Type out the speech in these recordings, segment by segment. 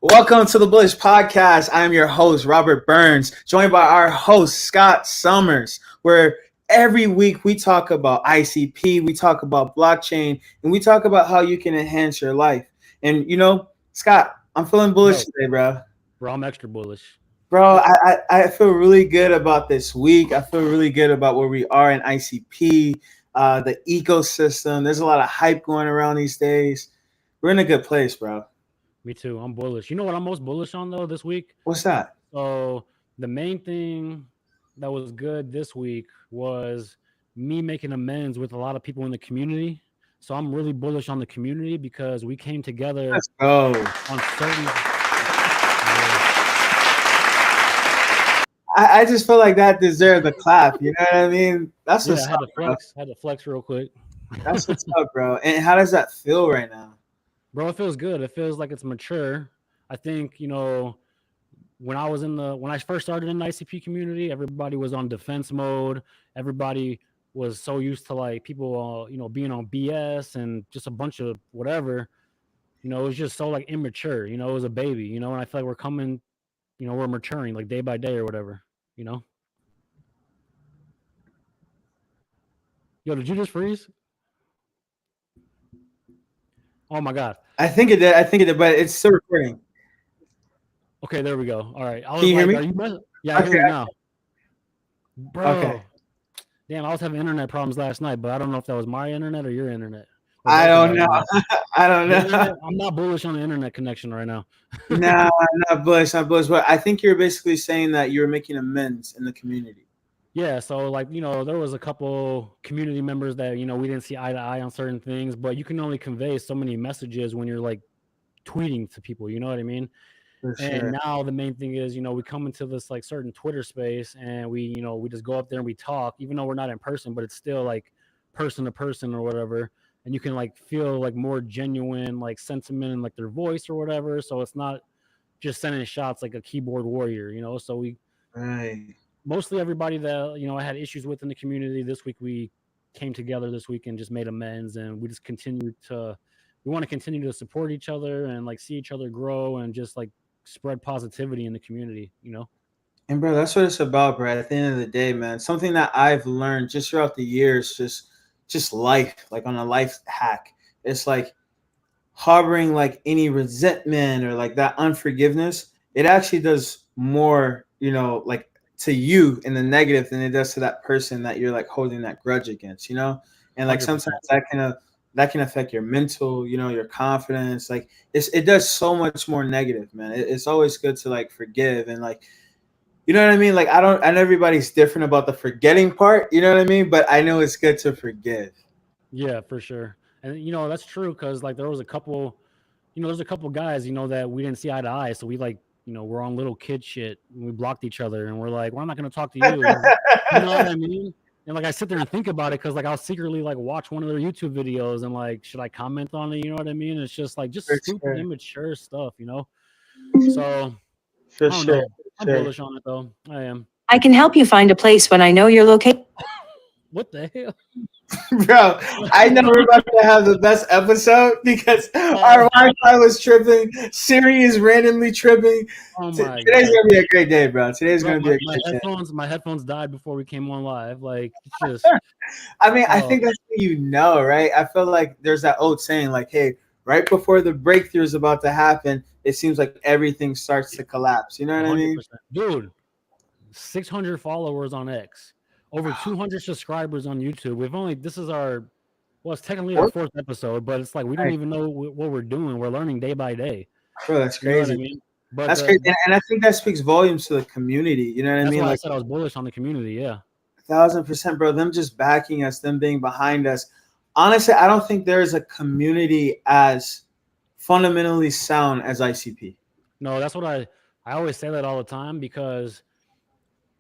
Welcome to the Bullish podcast. I'm your host, Robert Burns, joined by our host, Scott Summers, where every week we talk about ICP, we talk about blockchain, and we talk about how you can enhance your life. And, Scott, I'm feeling bullish Yo, today, bro. bro, I'm extra bullish. Bro, I feel really good about this week. I feel really good about where we are in ICP, the ecosystem. There's a lot of hype going around these days. We're in a good place, bro. Me too. I'm bullish. You know what I'm most bullish on though this week? What's that? So the main thing that was good this week was me making amends with a lot of people in the community. So I'm really bullish on the community because we came together Let's go. on certain. I just feel like that deserved a clap. You know what I mean? That's Yeah, what's I had up, to bro. flex. Had to flex real quick. That's what's up, bro. And how does that feel right now? Bro, it feels good. It feels like it's mature. I think when I first started in the ICP community, everybody was on defense mode. Everybody was so used to like people, being on BS and just a bunch of whatever. It was just so like immature. It was a baby. And I feel like we're coming, we're maturing like day by day or whatever. Yo, did you just freeze? Oh my god. I think it did. But it's still recording. Okay, there we go. All right. I was Can you hear like, me? are you? Yeah, I hear you now, bro. Okay. Damn, I was having internet problems last night, but I don't know if that was my internet or your internet. I don't know. I don't know. I'm not bullish on the internet connection right now. No, not bullish, But I think you're basically saying that you're making amends in the community. Yeah, so like there was a couple community members that we didn't see eye to eye on certain things, but you can only convey so many messages when you're like tweeting to people. You know what I mean? For And sure. now the main thing is we come into this like certain Twitter space and we just go up there and we talk, even though we're not in person, but it's still like person to person or whatever, and you can like feel like more genuine like sentiment in like their voice or whatever. So it's not just sending shots like a keyboard warrior. So we Right. mostly everybody that I had issues with in the community this week, we came together this week and just made amends, and we just we want to continue to support each other and like see each other grow and just like spread positivity in the community. And bro, that's what it's about, bro. At the end of the day, man, something that I've learned just throughout the years, just life, like on a life hack. It's like harboring like any resentment or like that unforgiveness. It actually does more, like to you in the negative than it does to that person that you're like holding that grudge against. And like 100%. sometimes that can affect your mental, your confidence. Like it does so much more negative, man. It's always good to like forgive and like, you know what I mean? Like I know everybody's different about the forgetting part, you know what I mean? But I know it's good to forgive. Yeah, for sure. And that's true because like there was a couple, there's a couple guys that we didn't see eye to eye, so we like we're on little kid shit and we blocked each other and we're like, well, I'm not gonna talk to you. You know what I mean? And like I sit there and think about it because like I'll secretly like watch one of their YouTube videos and like should I comment on it? You know what I mean? It's just like For stupid, sure. immature stuff. So For I don't sure. know. I'm Sure. bullish on it though. I am. I can help you find a place when I know your location. What the hell? Bro, I know we're about to have the best episode because our Wi-Fi was tripping. Siri is randomly tripping. Oh my Today's god. gonna be a great day, bro. Today's Bro, gonna be a my great day. my headphones died before we came on live. Like it's just I mean, I oh. think that's what right? I feel like there's that old saying, like, hey, right before the breakthrough is about to happen, it seems like everything starts to collapse. You know what I mean? 100%. Dude, 600 followers on X, over 200 subscribers on YouTube. This is it's technically our fourth episode, but it's like we don't even know what we're doing. We're learning day by day. Bro, that's You know what crazy. I mean? But That's crazy, and I think that speaks volumes to the community. You know what I that's mean? why I Like said I was bullish on the community. Yeah. 1,000%, bro. Them just backing us, them being behind us. Honestly, I don't think there is a community as fundamentally sound as ICP. No, that's what I always say that all the time because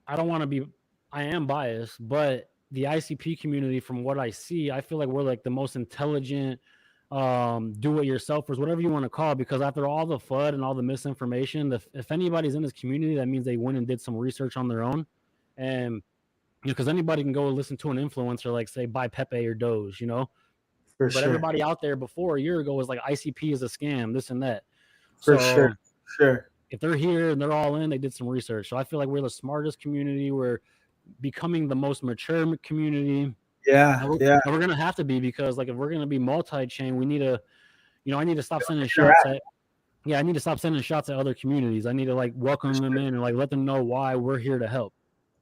I don't want to be. I am biased, but the ICP community, from what I see, I feel like we're like the most intelligent, do-it-yourselfers, whatever you want to call it. Because after all the FUD and all the misinformation, if anybody's in this community, that means they went and did some research on their own, and because anybody can go listen to an influencer like say buy Pepe or Doge, For But sure. everybody out there before a year ago was like ICP is a scam, this and that. For sure. So Sure. if they're here and they're all in, they did some research. So I feel like we're the smartest community. We're becoming the most mature community. Yeah. Yeah. And we're gonna have to be, because like if we're gonna be multi-chain, we need to, I need to stop sending shots Interact. at I need to stop sending shots at other communities. I need to like welcome them in and like let them know why we're here to help.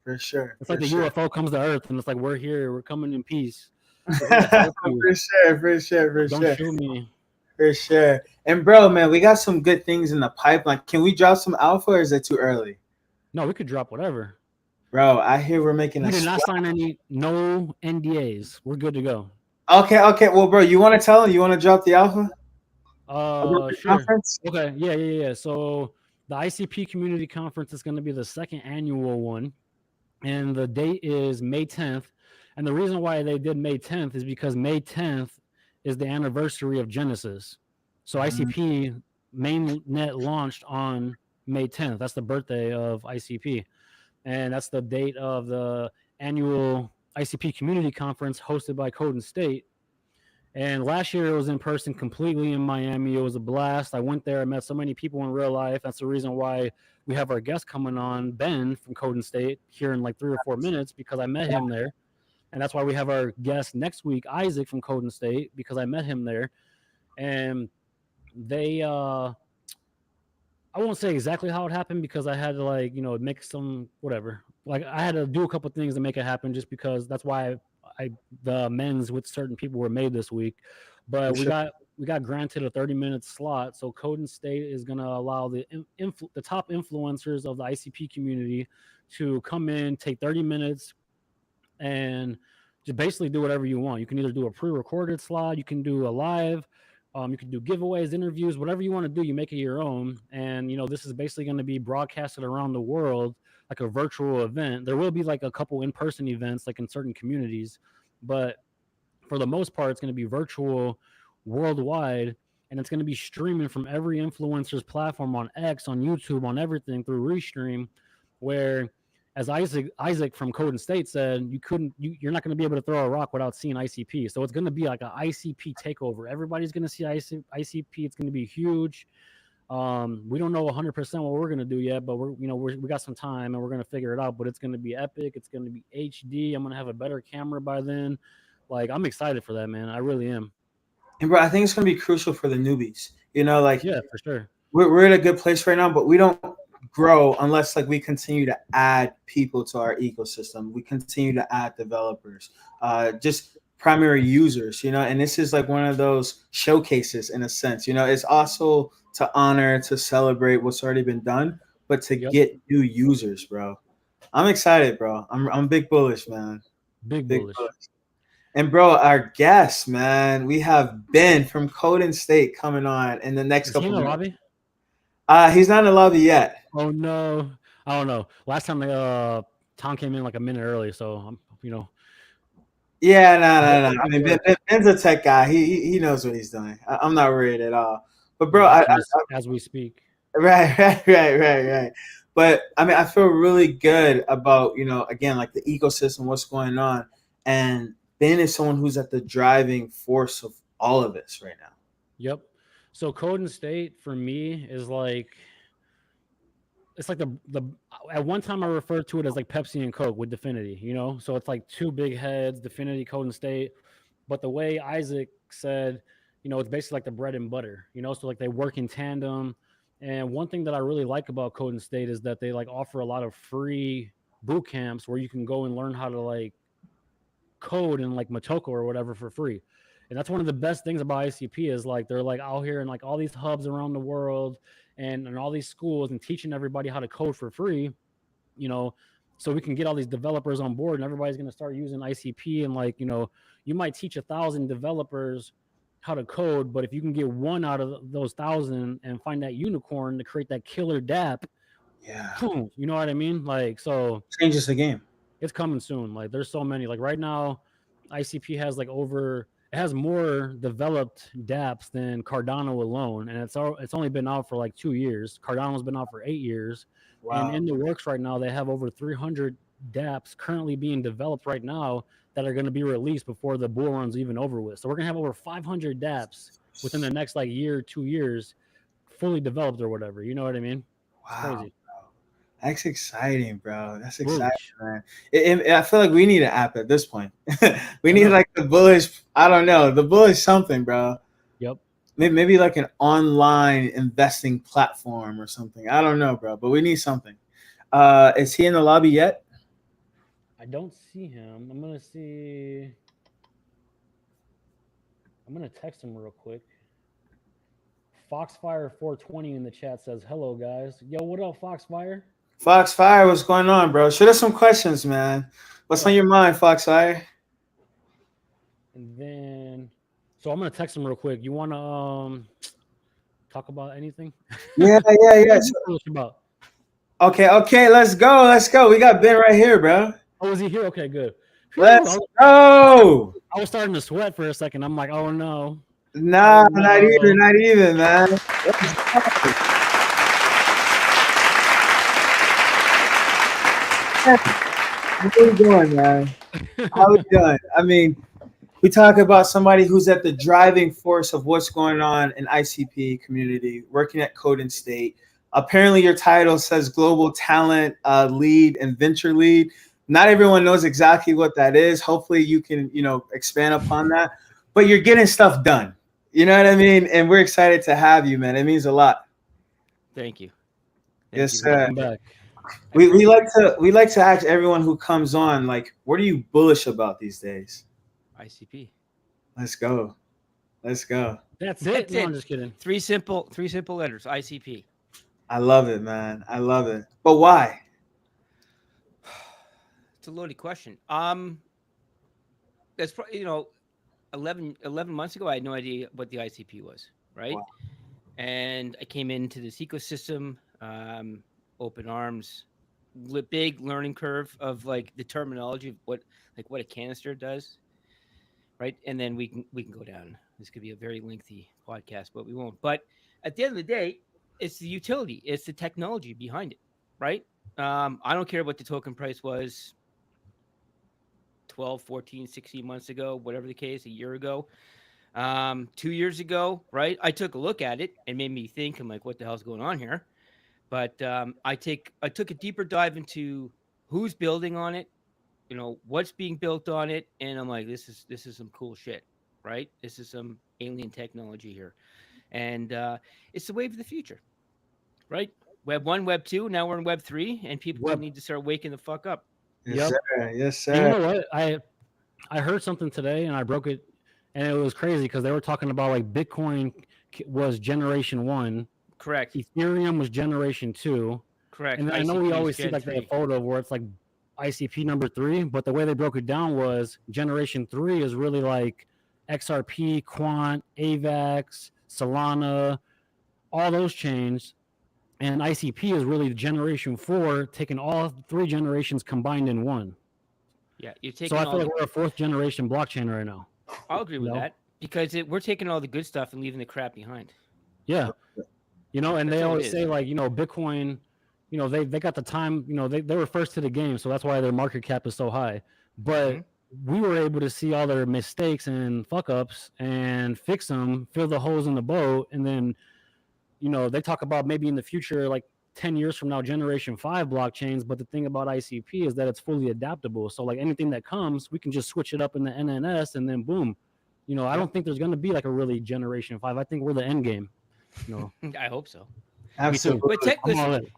For sure. It's like For the sure. UFO comes to Earth and it's like we're here, we're coming in peace. We're here to help you. For sure. For sure. For Don't sure. shoot me. For sure. And bro, man, we got some good things in the pipeline. Can we drop some alpha or is it too early? No, we could drop whatever. Bro, I hear we're making We a did not splash. sign no NDAs. We're good to go. Okay, okay. Well, bro, you want to tell them? You want to drop the alpha about the Sure. conference? Okay. Yeah. So the ICP Community Conference is going to be the second annual one, and the date is May 10th. And the reason why they did May 10th is because May 10th is the anniversary of Genesis. So ICP mainnet launched on May 10th. That's the birthday of ICP, and that's the date of the annual ICP Community Conference hosted by Code and State. And last year it was in person completely in Miami. It was a blast. I went there. I met so many people in real life. That's the reason why we have our guest coming on, Ben from Code and State, here in like 3 or 4 minutes, because I met him there. And that's why we have our guest next week, Isaac from Code and State, because I met him there. And they I won't say exactly how it happened, because I had to like, make some whatever. Like I had to do a couple things to make it happen, just because that's why the men's with certain people were made this week. But we got granted a 30-minute slot. So Code and State is going to allow the top influencers of the ICP community to come in, take 30 minutes, and just basically do whatever you want. You can either do a pre-recorded slot, you can do a live, you can do giveaways, interviews, whatever you want to do. You make it your own, and this is basically going to be broadcasted around the world like a virtual event. There will be like a couple in-person events, like in certain communities, but for the most part, it's going to be virtual, worldwide, and it's going to be streaming from every influencer's platform on X, on YouTube, on everything through Restream, where, as Isaac from Code and State said, you're not going to be able to throw a rock without seeing ICP. So it's going to be like an ICP takeover. Everybody's going to see ICP. It's going to be huge. We don't know 100% what we're going to do yet, but we got some time and we're going to figure it out. But it's going to be epic. It's going to be HD. I'm going to have a better camera by then. Like, I'm excited for that, man. I really am. And bro, I think it's gonna be crucial for the newbies. Like Yeah, for sure. we're in a good place right now, but we don't grow unless like we continue to add people to our ecosystem. We continue to add developers, just primary users. And this is like one of those showcases in a sense. It's also to honor, to celebrate what's already been done, but to Yep. get new users, bro. I'm excited, bro. I'm big bullish, man. Big Big bullish. bullish. And bro, our guest, man, we have Ben from Code and State coming on in the next Is he couple in the minutes. lobby? He's not in the lobby yet. Oh no, I don't know. Last time Tom came in like a minute early, so I'm Yeah, no. I mean, Ben's a tech guy. He knows what he's doing. I'm not worried at all. But bro, as we speak. right. But I mean, I feel really good about again, like the ecosystem, what's going on, and Ben is someone who's at the driving force of all of this right now. Yep. So Code and State for me is like, it's like the at one time I referred to it as like Pepsi and Coke with Definity, So it's like two big heads, Definity, Code and State. But the way Isaac said, it's basically like the bread and butter, So like they work in tandem. And one thing that I really like about Code and State is that they like offer a lot of free boot camps where you can go and learn how to like code in like Motoko or whatever for free. And that's one of the best things about ICP is like they're like out here in like all these hubs around the world and all these schools and teaching everybody how to code for free, so we can get all these developers on board and everybody's going to start using ICP. And like, you might teach 1,000 developers how to code, but if you can get one out of those 1,000 and find that unicorn to create that killer dApp, yeah, you know what I mean? Like, so changes the game. It's coming soon. Like there's so many. Like right now, ICP has like it has more developed dApps than Cardano alone, and it's only been out for like 2 years. Cardano's been out for 8 years, Wow. and in the works right now they have over 300 dApps currently being developed right now that are going to be released before the bull run's even over with. So we're going to have over 500 dApps within the next like year, 2 years, fully developed or whatever. You know what I mean? It's Wow, crazy. bro. That's exciting, bro. That's exciting, Bullish. man. I feel like we need an app at this point. We I need know. like the Bullish. I don't know, the Bullish something, bro. Yep. Maybe like an online investing platform or something. I don't know, bro, but we need something. Is he in the lobby yet? I don't see him. I'm gonna see. I'm gonna text him real quick. Foxfire420 in the chat says, "Hello guys, yo, what up, Foxfire? Foxfire, what's going on, bro? Shoot us some questions, man. What's on Yeah." your mind, Foxfire? And then, so I'm gonna text him real quick. You wanna talk about anything? Yeah. What are So, you bullish about? okay, let's go. We got Ben right here, bro. Oh, is he here? Okay, good. Phew, Let's go. I was starting to sweat for a second. I'm like, oh no. Nah, Oh not no. even, man. Let's go. How we doing, man? How we doing? I mean, we talk about somebody who's at the driving force of what's going on in ICP community, working at Coden State. Apparently, your title says Global Talent Lead and Venture Lead. Not everyone knows exactly what that is. Hopefully, you can expand upon that. But you're getting stuff done. You know what I mean? And we're excited to have you, man. It means a lot. Thank you. Yes, you. sir. Welcome back. We like to ask everyone who comes on, like, what are you bullish about these days? ICP. Let's go. That's it. That's No, it. I'm just kidding. Three simple letters. ICP. I love it, man. I love it. But why? It's a loaded question. That's probably 11 months ago. I had no idea what the ICP was, right? Wow. And I came into this ecosystem, open arms, big learning curve of like the terminology of what a canister does, right? And then we can go down. This could be a very lengthy podcast, but we won't. But at the end of the day, it's the utility, it's the technology behind it, right? I don't care what the token price was 12, 14, 16 months ago, whatever the case, a year ago, 2 years ago, right? I took a look at it and made me think, I'm like, what the hell's going on here? But I took a deeper dive into who's building on it, what's being built on it, and I'm like, this is some cool shit, right? This is some alien technology here, and it's the wave of the future, right? Web 1, Web 2, now we're in Web 3, and people need to start waking the fuck up. Yes, Yep. sir. Yes, And you sir. know what? I heard something today and I broke it, and it was crazy because they were talking about like Bitcoin was generation 1, Correct. Ethereum was generation 2, Correct. and then I know ICP we is always see Gen like 3. that photo where it's like ICP number 3, but the way they broke it down was generation 3 is really like XRP, Quant, AVAX, Solana, all those chains. And ICP is really generation 4, taking all 3 generations combined in one. Yeah, you're taking So I all feel the, like we're a 4th generation blockchain right now. I'll agree with know? that because we're taking all the good stuff and leaving the crap behind. Yeah. And That's they all it always is. say like, Bitcoin, they got the time, they were first to the game, so that's why their market cap is so high. But we were able to see all their mistakes and fuck ups and fix them, fill the holes in the boat, and then they talk about maybe in the future, like 10 years from now, generation 5 blockchains. But the thing about ICP is that it's fully adaptable. So like anything that comes, we can just switch it up in the NNS and then boom. I don't think there's going to be like a really generation 5. I think we're the end game. I hope so. Absolutely. But I'm all in.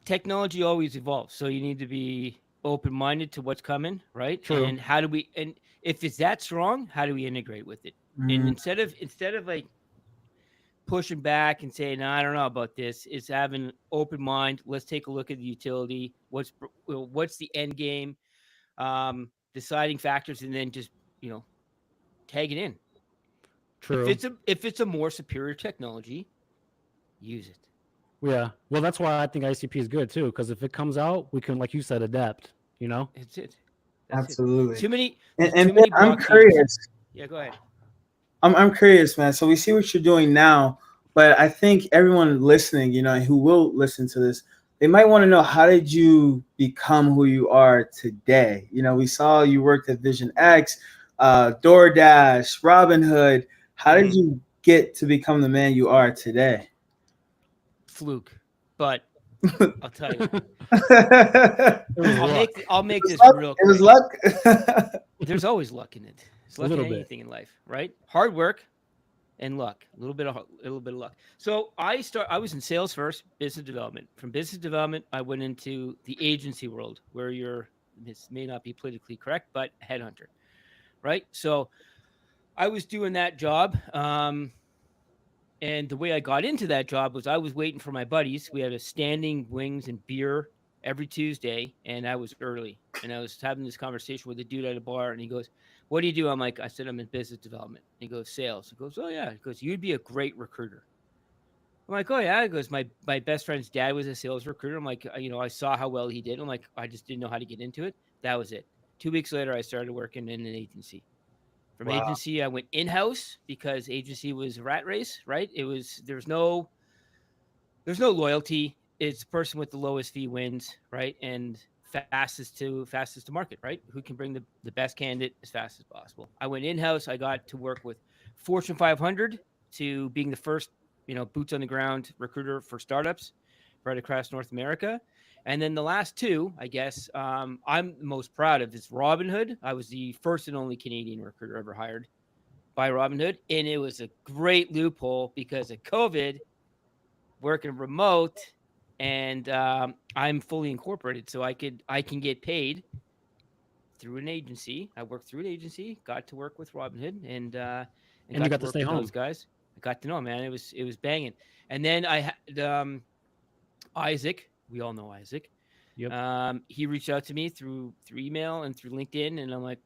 technology always evolves, so you need to be open-minded to what's coming, right? True. And how do we? And if it's that strong, how do we integrate with it? And instead of like pushing back and saying, no, I don't know about this, is having an open mind. Let's take a look at the utility. What's the end game? Deciding factors, and then just tag it in. True. If it's a more superior technology, use it. Yeah. Well, that's why I think ICP is good too, because if it comes out, we can, like you said, adapt. That's it. Absolutely. Too many. And too many I'm blockchains. curious. Yeah, go ahead. I'm curious, man. So we see what you're doing now, but I think everyone listening, who will listen to this, they might want to know, how did you become who you are today? You know, we saw you worked at Vision X, DoorDash, Robinhood. How did you get to become the man you are today? Fluke, but I'll tell you. it It was luck. I'll make this luck. real It was quick. luck. There's always luck in it. There's A luck in little bit. anything in life, right? Hard work and luck. A little bit of luck. So I was in sales first, business development. From business development, I went into the agency world, where this may not be politically correct, but headhunter, right? So I was doing that job. And the way I got into that job was I was waiting for my buddies. We had a standing wings and beer every Tuesday, and I was early. And I was having this conversation with a dude at a bar, and he goes, "What do you do?" I'm like, "I said I'm in business development." He goes, "Sales." He goes, "Oh yeah." He goes, "You'd be a great recruiter." I'm like, "Oh yeah." He goes, My best friend's dad was a sales recruiter." I'm like, I saw how well he did. I'm like, I just didn't know how to get into it. That was it. 2 weeks later, I started working in an agency. From Wow. agency, I went in-house because agency was a rat race, right? There's no loyalty. It's the person with the lowest fee wins, right? And fastest to market, right? Who can bring the best candidate as fast as possible. I went in-house. I got to work with Fortune 500 to being the first, boots on the ground recruiter for startups right across North America. And then the last two, I guess, I'm most proud of is Robinhood. I was the first and only Canadian recruiter ever hired by Robinhood. And it was a great loophole because of COVID, working remote, and I'm fully incorporated. So I can get paid through an agency. I worked through an agency, got to work with Robinhood, and got you got to work stay with home. those guys. I got to know, man. It was banging. And then I had Isaac. We all know Isaac. Yep. He reached out to me through email and through LinkedIn, and I'm like,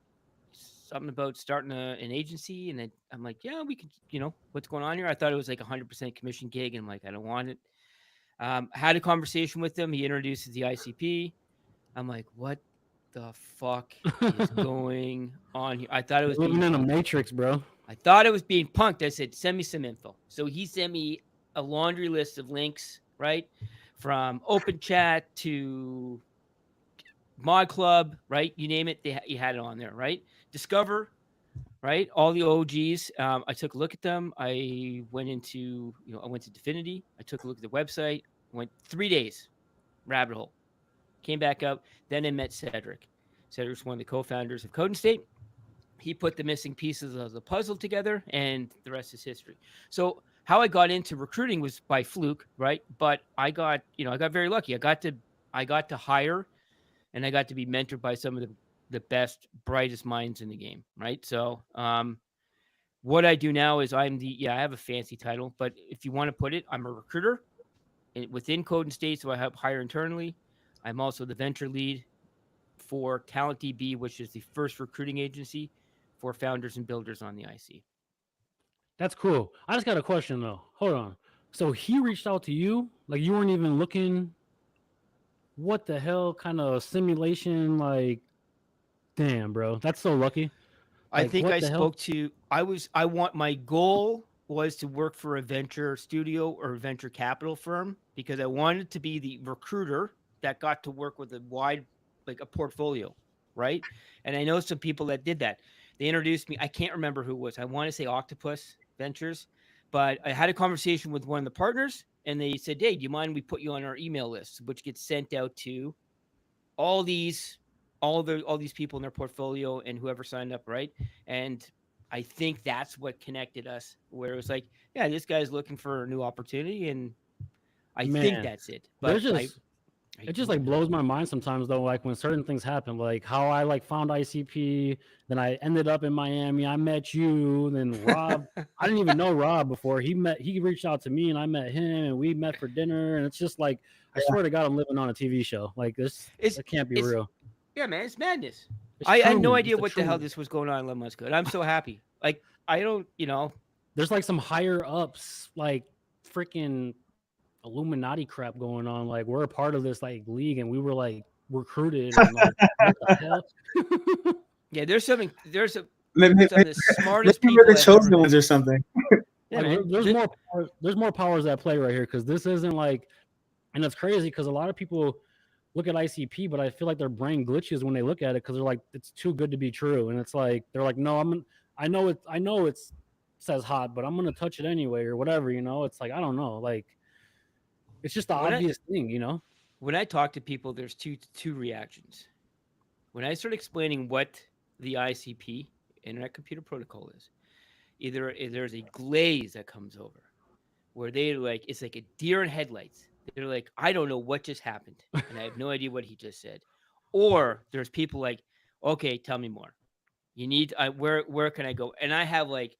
something about starting an agency, and I'm like, yeah, we could, what's going on here? I thought it was like 100% commission gig, and I'm like, I don't want it. Had a conversation with him. He introduces the ICP. I'm like, what the fuck is going on here? I thought it was Living being in a punked. matrix, bro. I thought it was being punked. I said, send me some info. So he sent me a laundry list of links, right? From Open Chat to Mod Club, right? You name it, you had it on there, right? Discover, right? All the OGs. I took a look at them. I went to Definity. I took a look at the website. Went 3 days, rabbit hole. Came back up. Then I met Cedric. Cedric's one of the co-founders of Code and State. He put the missing pieces of the puzzle together, and the rest is history. So how I got into recruiting was by fluke, right? But I got very lucky. I got to hire, and I got to be mentored by some of the best, brightest minds in the game, right? So what I do now is I have a fancy title, but if you want to put it, I'm a recruiter within Code and State, so I help hire internally. I'm also the venture lead for Talent DB, which is the first recruiting agency for founders and builders on the IC. That's cool. I just got a question though. Hold on. So he reached out to you, like you weren't even looking. What the hell kind of simulation? Like, damn, bro, that's so lucky. I think I spoke to. My goal was to work for a venture studio or a venture capital firm because I wanted to be the recruiter that got to work with a wide, like a portfolio, right? And I know some people that did that. They introduced me. I can't remember who it was. I want to say Octopus Ventures, but I had a conversation with one of the partners, and they said, "Hey, do you mind we put you on our email list, which gets sent out to all these people in their portfolio and whoever signed up, right?" And I think that's what connected us, where it was like, yeah, this guy's looking for a new opportunity, and I think that's it. But it just like blows my mind sometimes though, like when certain things happen, like how I like found ICP, then I ended up in Miami. I met you, then Rob. I didn't even know Rob before. He reached out to me, and I met him, and we met for dinner. And it's just like, I swear to God, I'm living on a TV show. Like this, it can't be real. Yeah, man, it's madness. I had no idea what the hell this was going on in Lemon Good. I'm so happy. Like I don't, there's like some higher ups, like freaking Illuminati crap going on. Like we're a part of this like league, and we were like recruited. And, like, what the hell? Yeah, there's some of maybe the smartest maybe people. We're the chosen ones or something. Yeah, like, there's more powers at play right here, because this isn't like And it's crazy because a lot of people look at ICP, but I feel like their brain glitches when they look at it because they're like, it's too good to be true. And it's like they're like, no, I know it's says hot, but I'm gonna touch it anyway or whatever, you know. It's like I don't know, like it's just the When I obvious thing, you know. when I talk to people, there's two reactions. When I start explaining what the ICP, Internet Computer Protocol, is, either there's a glaze that comes over where they like it's like a deer in headlights. They're like, I don't know what just happened, and I have no idea what he just said. Or there's people like, okay, tell me more. You need where can I go? And I have like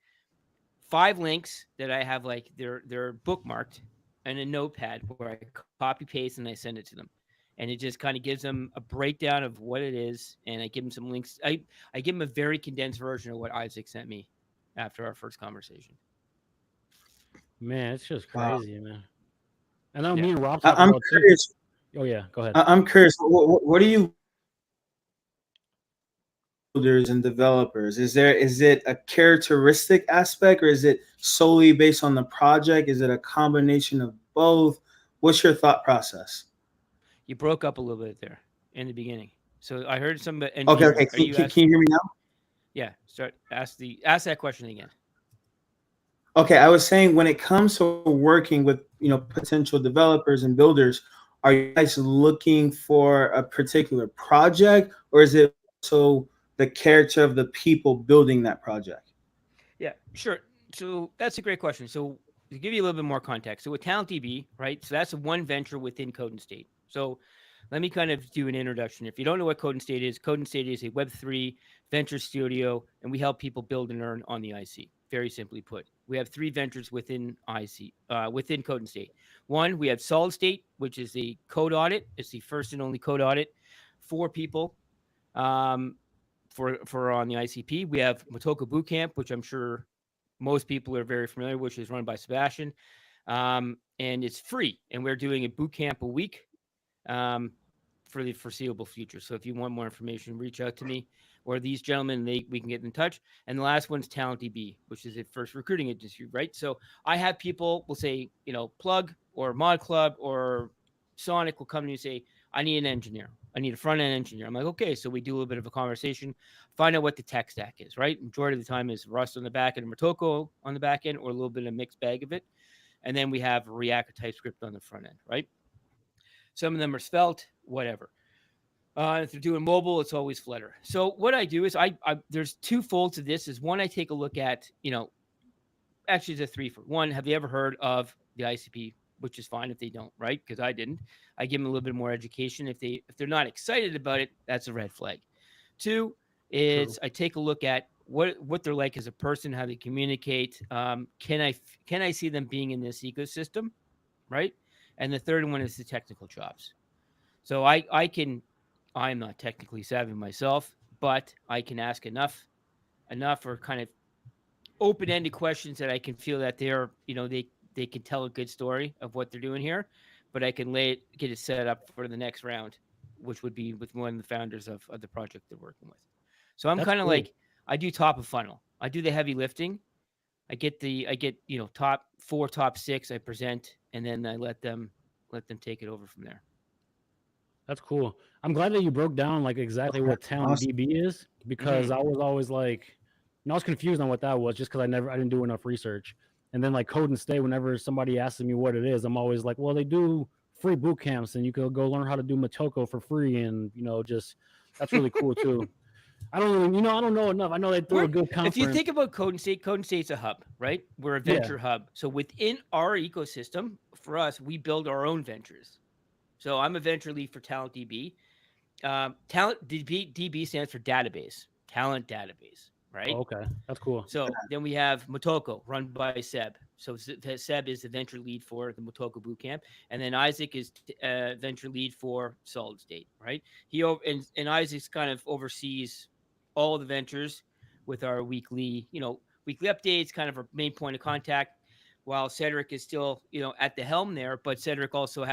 5 links that I have like they're bookmarked in a notepad where I copy paste and I send it to them. And it just kind of gives them a breakdown of what it is, and I give them some links. I give them a very condensed version of what Isaac sent me after our first conversation. Man, it's just Wow. crazy, man. And then Yeah. me and Rob talk I'm about too. curious. Oh yeah, go ahead. I'm curious. What do you builders and developers? Is it a characteristic aspect, or is it solely based on the project? Is it a combination of both? What's your thought process? You broke up a little bit there in the beginning. So I heard some Okay, engineering. okay. Are you Can you hear me now? Yeah, start ask that question again. Okay, I was saying when it comes to working with potential developers and builders, are you guys looking for a particular project, or is it so the character of the people building that project? Yeah, sure. So that's a great question. So to give you a little bit more context, so with Talent DB, right? So that's one venture within Code and State. So let me kind of do an introduction. If you don't know what Code and State is a Web3 venture studio, and we help people build and earn on the IC. Very simply put, we have 3 ventures within IC, within Code and State. One, we have Solid State, which is a code audit. It's the first and only code audit for people. Um, for on the ICP. We have Motoko Bootcamp, which I'm sure most people are very familiar, which is run by Sebastian, and it's free. And we're doing a boot camp a week um, for the foreseeable future. So if you want more information, reach out to me or these gentlemen. We can get in touch. And the last one's Talent DB, which is a first recruiting agency, right? So I have people will say, Plug or Mod Club or Sonic will come to me and say, I need an engineer. I need a front end engineer. I'm like, okay. So we do a little bit of a conversation, find out what the tech stack is, right? Majority of the time is Rust on the back end and Motoko on the back end, or a little bit of a mixed bag of it. And then we have React or TypeScript on the front end, right? Some of them are Svelte, whatever. If they're doing mobile, it's always Flutter. So what I do is I there's twofold to this. Is one, I take a look at, actually it's a three for one. Have you ever heard of the ICP? Which is fine if they don't, right? Because I didn't. I give them a little bit more education. If they're not excited about it, that's a red flag. Two True. is I take a look at what they're like as a person, how they communicate. Can I see them being in this ecosystem, right? And the third one is the technical chops. So I'm not technically savvy myself, but I can ask enough or kind of open-ended questions that I can feel that they can tell a good story of what they're doing here, but I can get it set up for the next round, which would be with one of the founders of the project they're working with. So I'm That's kind of cool. like I do top of funnel. I do the heavy lifting. I get top 4, top 6. I present, and then I let them take it over from there. That's cool. I'm glad that you broke down like exactly Okay, what Talent awesome. DB is because I was always like, I was confused on what that was just because I didn't do enough research. And then like Code and Stay, whenever somebody asks me what it is, I'm always like, well, they do free boot camps and you could go learn how to do Motoko for free, and just that's really cool too. I don't know enough. I know they threw a good If you conference. think about Code and State's a hub, right? We're a Yeah. venture hub. So within our ecosystem, for us, we build our own ventures. So I'm a venture lead for Talent DB. Talent DB stands for database, talent database, Oh, right? okay. That's cool. So then we have Motoko, run by Seb. So Seb is the venture lead for the Motoko Bootcamp, and then Isaac is venture lead for Solid State, right? And Isaac's kind of oversees all the ventures with our weekly updates, kind of our main point of contact. While Cedric is still, at the helm there, but Cedric also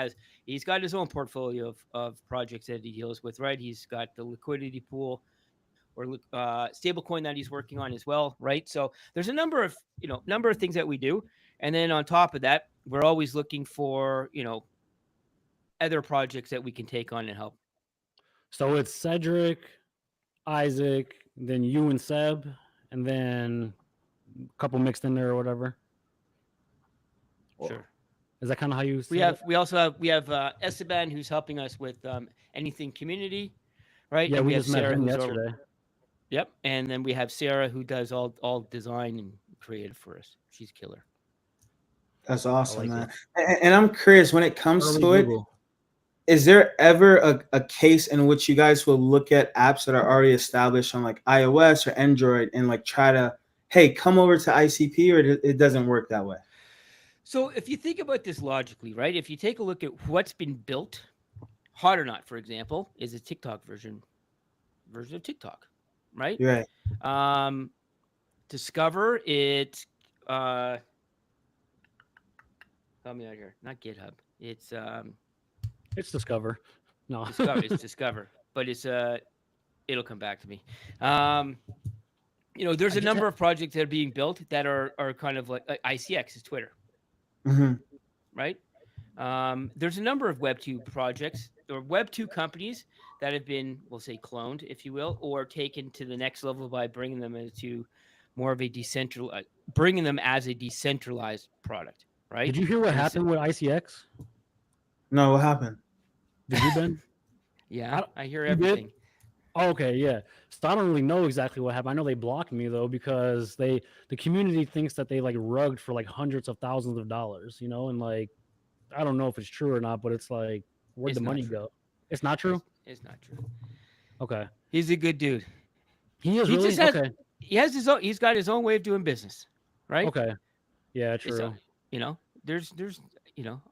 he's got his own portfolio of projects that he deals with, right? He's got the liquidity pool or stablecoin that he's working on as well, right? So there's a number of things that we do, and then on top of that, we're always looking for other projects that we can take on and help. So it's Cedric, Isaac, then you and Seb, and then a couple mixed in there or whatever. Sure. Is that kind of how you? We also have Esteban, who's helping us with anything community, right? Yeah, and we have just met Sarah, him who's yesterday. Yep, and then we have Sarah, who does all design and creative for us. She's killer. That's awesome, like man. And I'm curious, when it comes Early to it, Google. is there ever a case in which you guys will look at apps that are already established on like iOS or Android and like try to, hey, come over to ICP, or it doesn't work that way? So if you think about this logically, right? If you take a look at what's been built, Hot or Not, for example, is a TikTok version of TikTok, right? You're right. Discover it. Help me out here. Not GitHub. It's Discover. No, It's Discover, but it's it'll come back to me. There's a number of projects that are being built that are kind of like ICX is Twitter, right? There's a number of Web 2 projects or Web 2 companies that have been, we'll say, cloned, if you will, or taken to the next level by bringing them into more of a bringing them as a decentralized product, right? Did you hear what happened with ICX? No, what happened? Did you, Ben? Yeah, I hear everything. Oh, okay, yeah. So I don't really know exactly what happened. I know they blocked me though because the community thinks that they like rugged for like hundreds of thousands of dollars, and like I don't know if it's true or not, but it's like where'd the money go? It's not true. It's not true. Okay. He's a good dude. He is really okay. He has his own. He's got his own way of doing business, right? Okay. Yeah, true. There's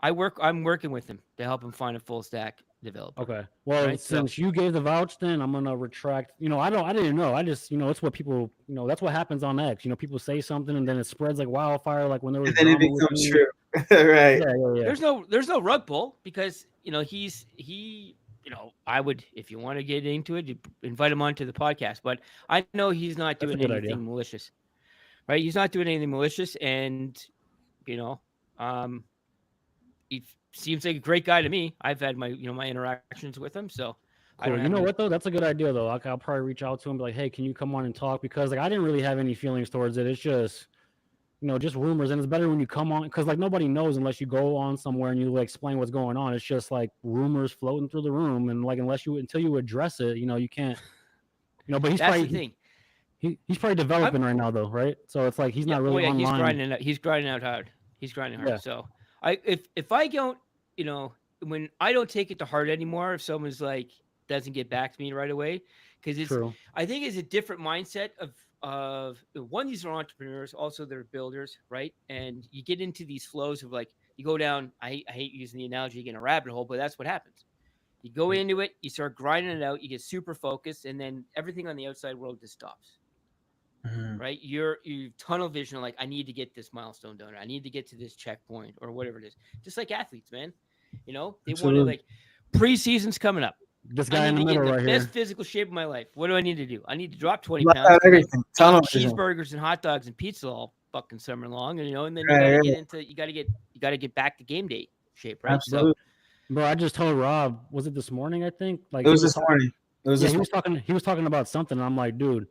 I'm working with him to help him find a full stack developer. Okay. Well, right? since you gave the vouch, then I'm gonna retract. I didn't know. I just, it's what people, that's what happens on X. People say something and then it spreads like wildfire. Like when there was. And then it becomes true. Right. Yeah. There's no rug pull because I would, if you want to get into it, invite him onto the podcast. But I know he's not doing anything malicious, right? He's not doing anything malicious, and he seems like a great guy to me. I've had my interactions with him, so. Cool. You know what though? That's a good idea though. I'll probably reach out to him, and be like, hey, can you come on and talk? Because like I didn't really have any feelings towards it. It's just. Just rumors, and it's better when you come on because like nobody knows unless you go on somewhere and you like explain what's going on. It's just like rumors floating through the room, and like until you address it, you can't. But he's That's probably the thing. He's probably developing right now though, right? So it's like he's not really online. He's grinding out hard. Yeah. So if I don't, when I don't take it to heart anymore, if someone's like doesn't get back to me right away, because it's True. I think it's a different mindset of one, these are entrepreneurs, also they're builders, right? And you get into these flows of like you go down. I hate using the analogy again, a rabbit hole, but that's what happens. You go into it, you start grinding it out, you get super focused, and then everything on the outside world just stops. Right? You tunnel vision, like I need to get this milestone done, I need to get to this checkpoint or whatever it is. Just like athletes, man. They want to like preseason's coming up. This guy in the middle right here. Best physical shape of my life. What do I need to do? I need to drop 20 pounds. Everything. Cheeseburgers and hot dogs and pizza all fucking summer long, and then you got to get back to game day shape, right? Absolutely. So, bro, I just told Rob, was it this morning? I think like it was this morning. He was talking about something, and I'm like, dude,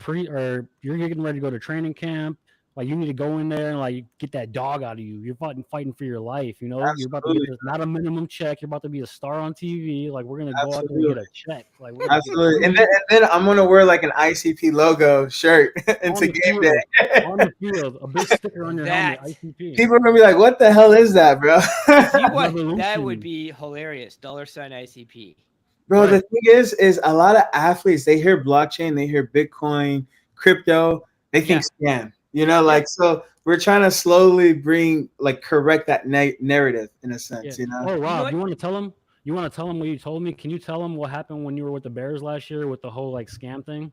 you're getting ready to go to training camp. Like you need to go in there and like get that dog out of you. You're fighting for your life. Absolutely. You're about to get not a minimum check. You're about to be a star on TV. Like we're gonna go out there and get a check. Like absolutely. And then I'm gonna wear like an ICP logo shirt into game day on the field. A big sticker on your helmet. ICP. People are gonna be like, "What the hell is that, bro?" That would be hilarious. $ ICP. Bro, the thing is a lot of athletes, they hear blockchain, they hear Bitcoin, crypto, they think scam. So we're trying to slowly correct that narrative in a sense, Oh, Rob, you want to tell them? You want to tell them what you told me? Can you tell them what happened when you were with the Bears last year with the whole like scam thing?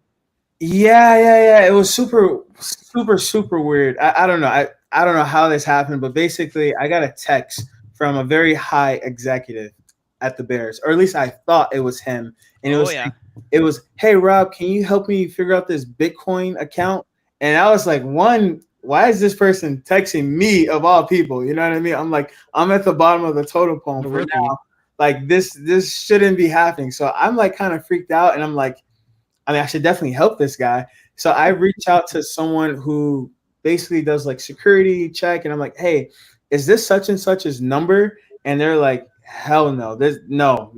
Yeah. It was super, super, super weird. I don't know. I don't know how this happened, but basically I got a text from a very high executive at the Bears, or at least I thought it was him. And it was, hey Rob, can you help me figure out this Bitcoin account? And I was like, why is this person texting me of all people? You know what I mean? I'm like, I'm at the bottom of the totem pole for now. like this shouldn't be happening. So I'm like kind of freaked out, and I'm like, I mean, I should definitely help this guy. So I reach out to someone who basically does like security check, and I'm like, hey, is this such and such's number? And they're like, hell no, there's no,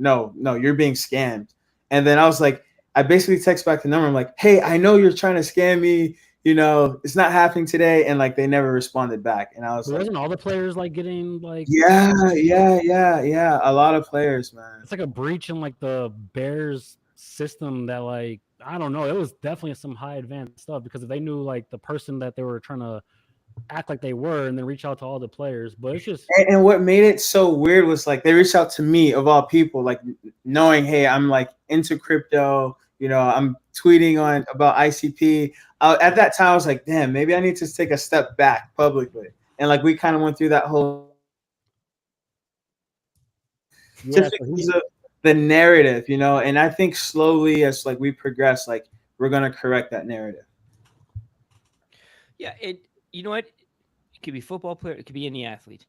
you're being scammed. And then I was like, I basically text back the number. I'm like, hey, I know you're trying to scam me. It's not happening today. And like they never responded back. And I was like, wasn't all the players like getting like yeah. A lot of players, man. it's like a breach in like the Bears system that like I don't know. It was definitely some high advanced stuff because if they knew like the person that they were trying to act like they were and then reach out to all the players. But it's just and what made it so weird was like they reached out to me of all people, like knowing, hey, I'm like into crypto. I'm tweeting on about ICP. At that time, I was like, damn, maybe I need to take a step back publicly. And like we kind of went through that whole just because of the narrative, and I think slowly as like we progress, like we're gonna correct that narrative. Yeah, you know what? It could be football player, it could be any athlete,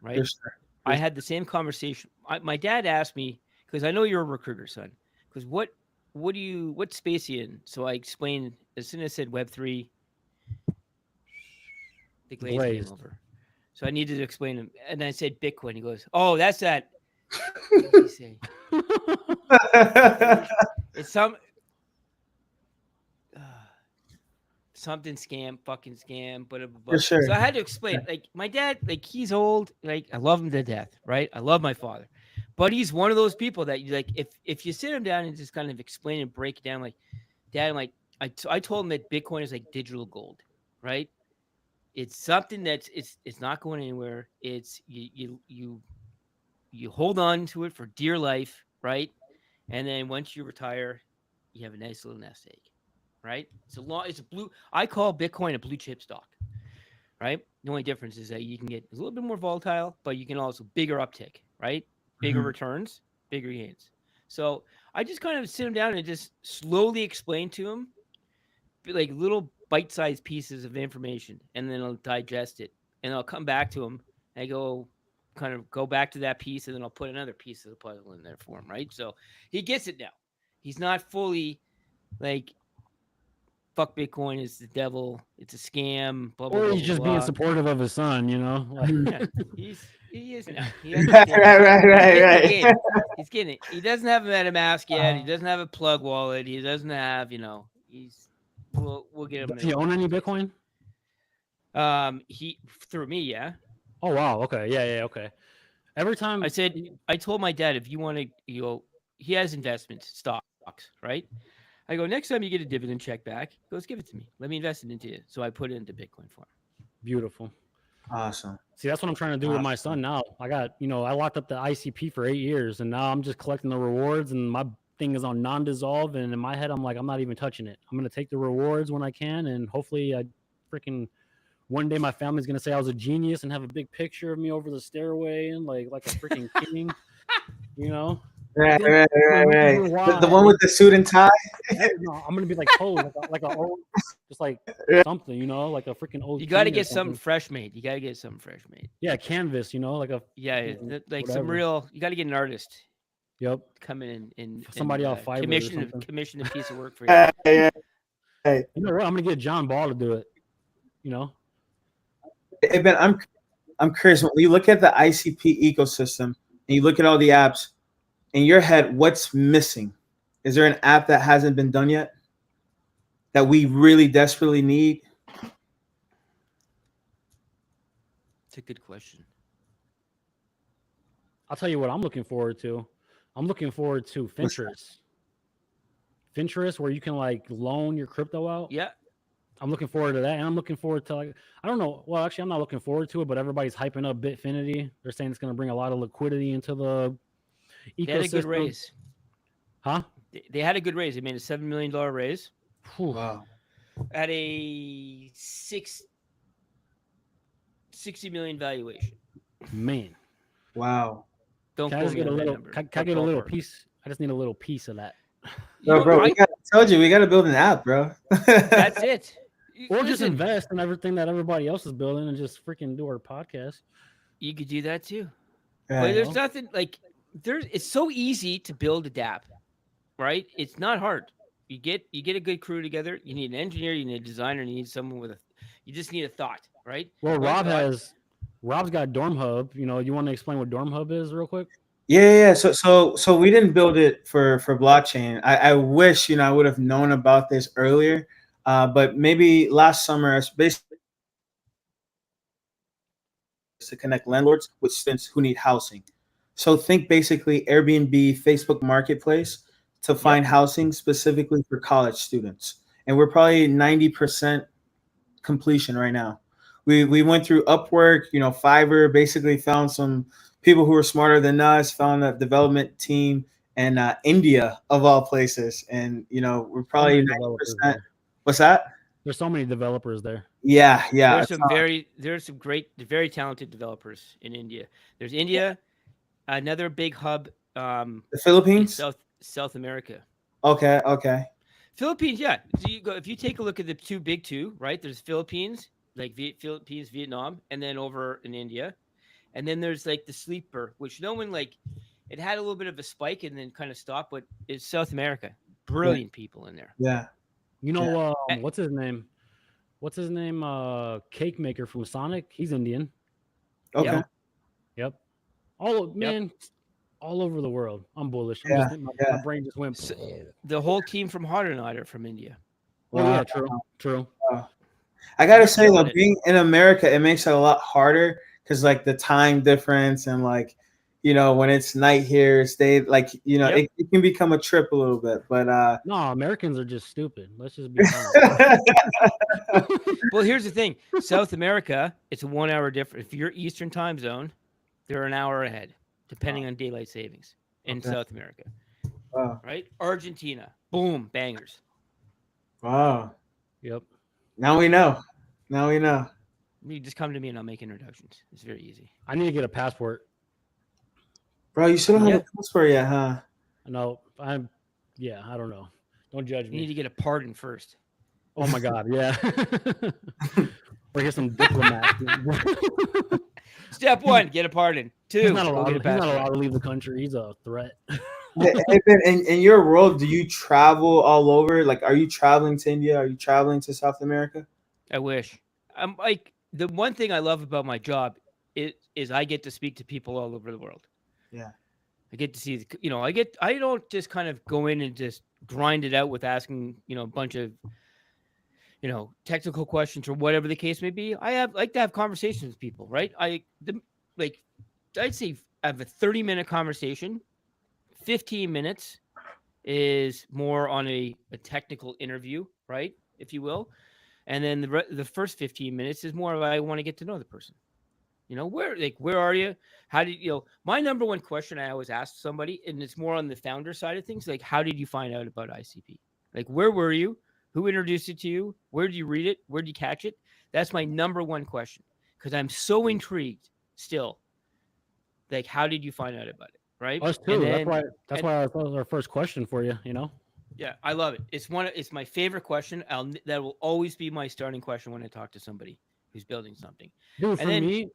right? For sure. I had the same conversation. My dad asked me, because I know you're a recruiter, son, because what space are you in? So I explained as soon as I said Web3, the glaze came over. So I needed to explain him. And I said Bitcoin. He goes, oh, that's that. What did he say? It's something scam, fucking scam, but For sure. So I had to explain. Like my dad, like he's old. Like I love him to death, right? I love my father, but he's one of those people that you like. If you sit him down and just kind of explain and break it down, like, Dad, I'm like I told him that Bitcoin is like digital gold, right? It's something that's it's not going anywhere. It's you hold on to it for dear life, right? And then once you retire, you have a nice little nest egg, right? It's a blue. I call Bitcoin a blue chip stock, right? The only difference is that you can get a little bit more volatile, but you can also bigger uptick, right? Bigger returns, bigger gains. So I just kind of sit him down and just slowly explain to him, like little bite-sized pieces of information, and then I'll digest it, and I'll come back to him. And I go back to that piece, and then I'll put another piece of the puzzle in there for him, right? So he gets it now. He's not fully like, fuck Bitcoin is the devil, it's a scam, blah, blah, or blah, he's just blah. being supportive of his son, Like, yeah, he is now. Right. He's getting it. He doesn't have a MetaMask yet. He doesn't have a plug wallet. He doesn't have, we'll get him. Does he own any Bitcoin? He through me, yeah. Oh wow, okay, yeah, okay. Every time I told my dad, if you want to, he has investments, stocks, right? I go, next time you get a dividend check back, he goes, give it to me. Let me invest it into you. So I put it into Bitcoin for him. Beautiful. Awesome. See, that's what I'm trying to do with my son now. I got, I locked up the ICP for 8 years, and now I'm just collecting the rewards, and my thing is on non-dissolve, and in my head, I'm like, I'm not even touching it. I'm going to take the rewards when I can, and hopefully one day my family's going to say I was a genius and have a big picture of me over the stairway and like a freaking king, Right. The one with the suit and tie. No, I'm gonna be like old, like a old, just like something, like a freaking old. You got to get something fresh made. Yeah, canvas, like a like some real. You got to get an artist. Yep. Come in and somebody off Fiverr commission a piece of work for you. Yeah. You know what? I'm gonna get John Ball to do it. Hey, Ben, I'm curious. When you look at the ICP ecosystem and you look at all the apps, in your head, what's missing? Is there an app that hasn't been done yet that we really desperately need? It's a good question. I'll tell you what I'm looking forward to. I'm looking forward to Finterest. Finterest, where you can like loan your crypto out. Yeah. I'm looking forward to that. And I'm looking forward to I don't know. Well, actually, I'm not looking forward to it, but everybody's hyping up Bitfinity. They're saying it's going to bring a lot of liquidity into the ecosystem. They had a good raise. Huh? They had a good raise. They made a $7 million raise. Wow. At a 60 million valuation. Man. Wow. Don't can I just get a little? Can I get a little piece? I just need a little piece of that. Bro, I told you we got to build an app, bro. That's it. Or just invest in everything that everybody else is building and just freaking do our podcast. You could do that too. Right. But there's nothing like it's so easy to build a dApp, right? It's not hard. You get a good crew together. You need an engineer, you need a designer, you need someone with you just need a thought, right? Well, One thought. Rob's got Dorm Hub. You know, you want to explain what Dorm Hub is real quick? Yeah. So we didn't build it for blockchain. I wish I would have known about this earlier. But maybe last summer, it's basically to connect landlords with students who need housing. So think basically Airbnb, Facebook Marketplace to Yep. find housing specifically for college students. And we're probably 90% completion right now. We went through Upwork, Fiverr, basically found some people who were smarter than us, found a development team in India of all places, and we're So probably many 90%. developers there. What's that? There's so many developers there. Yeah. There's some great, very talented developers in India. There's India, another big hub. The Is Philippines. South America. Okay. Philippines, yeah. So if you take a look at the two, right? There's Philippines, like Philippines, Vietnam, and then over in India, and then there's like the sleeper, which no one like. It had a little bit of a spike and then kind of stopped, but it's South America. Brilliant people in there. Yeah. You know, Eh, what's his name? What's his name? Cake maker from Sonic. He's Indian. Okay. Yep. Yep. All over the world. I'm bullish. Yeah, My brain just went. The whole team from Hard or Not are from India. Oh yeah, true. I gotta They're say though, killing it. being in America, it makes it a lot harder because like the time difference and like when it's night here, Yep. it can become a trip a little bit. But No, Americans are just stupid. Let's just be honest. Well, here's the thing: South America, it's a 1 hour difference. If you're Eastern time zone, they're an hour ahead, depending on daylight savings in Okay. South America. wow, Right? Argentina, boom, bangers. wow. Yep. Now we know. You just come to me and I'll make introductions. It's very easy. I need to get a passport. Bro, you still don't have Yeah. a passport yet, huh? No, I don't know. Don't judge You need me. to get a pardon first. Oh my god, yeah. Or get some diplomat. Step one, get a pardon. Two, He's not go allowed. get a He's not passport. allowed to leave the country. He's a threat. Hey, Ben, in your world, do you travel all over? Like, are you traveling to India? Are you traveling to South America? I wish. I'm like the one thing I love about my job is I get to speak to people all over the world. Yeah. I get to see, I don't just kind of go in and just grind it out with asking, a bunch of, technical questions or whatever the case may be. Like to have conversations with people, right? I'd say I have a 30-minute conversation. 15 minutes is more on a technical interview, right? If you will. And then the first 15 minutes is more of I want to get to know the person. Where are you? How did my number one question I always ask somebody, and it's more on the founder side of things, like how did you find out about ICP? Like where were you? Who introduced it to you? Where did you read it? Where did you catch it? That's my number one question because I'm so intrigued still. Like how did you find out about it? Right? Us too. That's why that was our first question for you. Yeah, I love it. It's my favorite question. That will always be my starting question when I talk to somebody who's building something. Dude, And for then- me,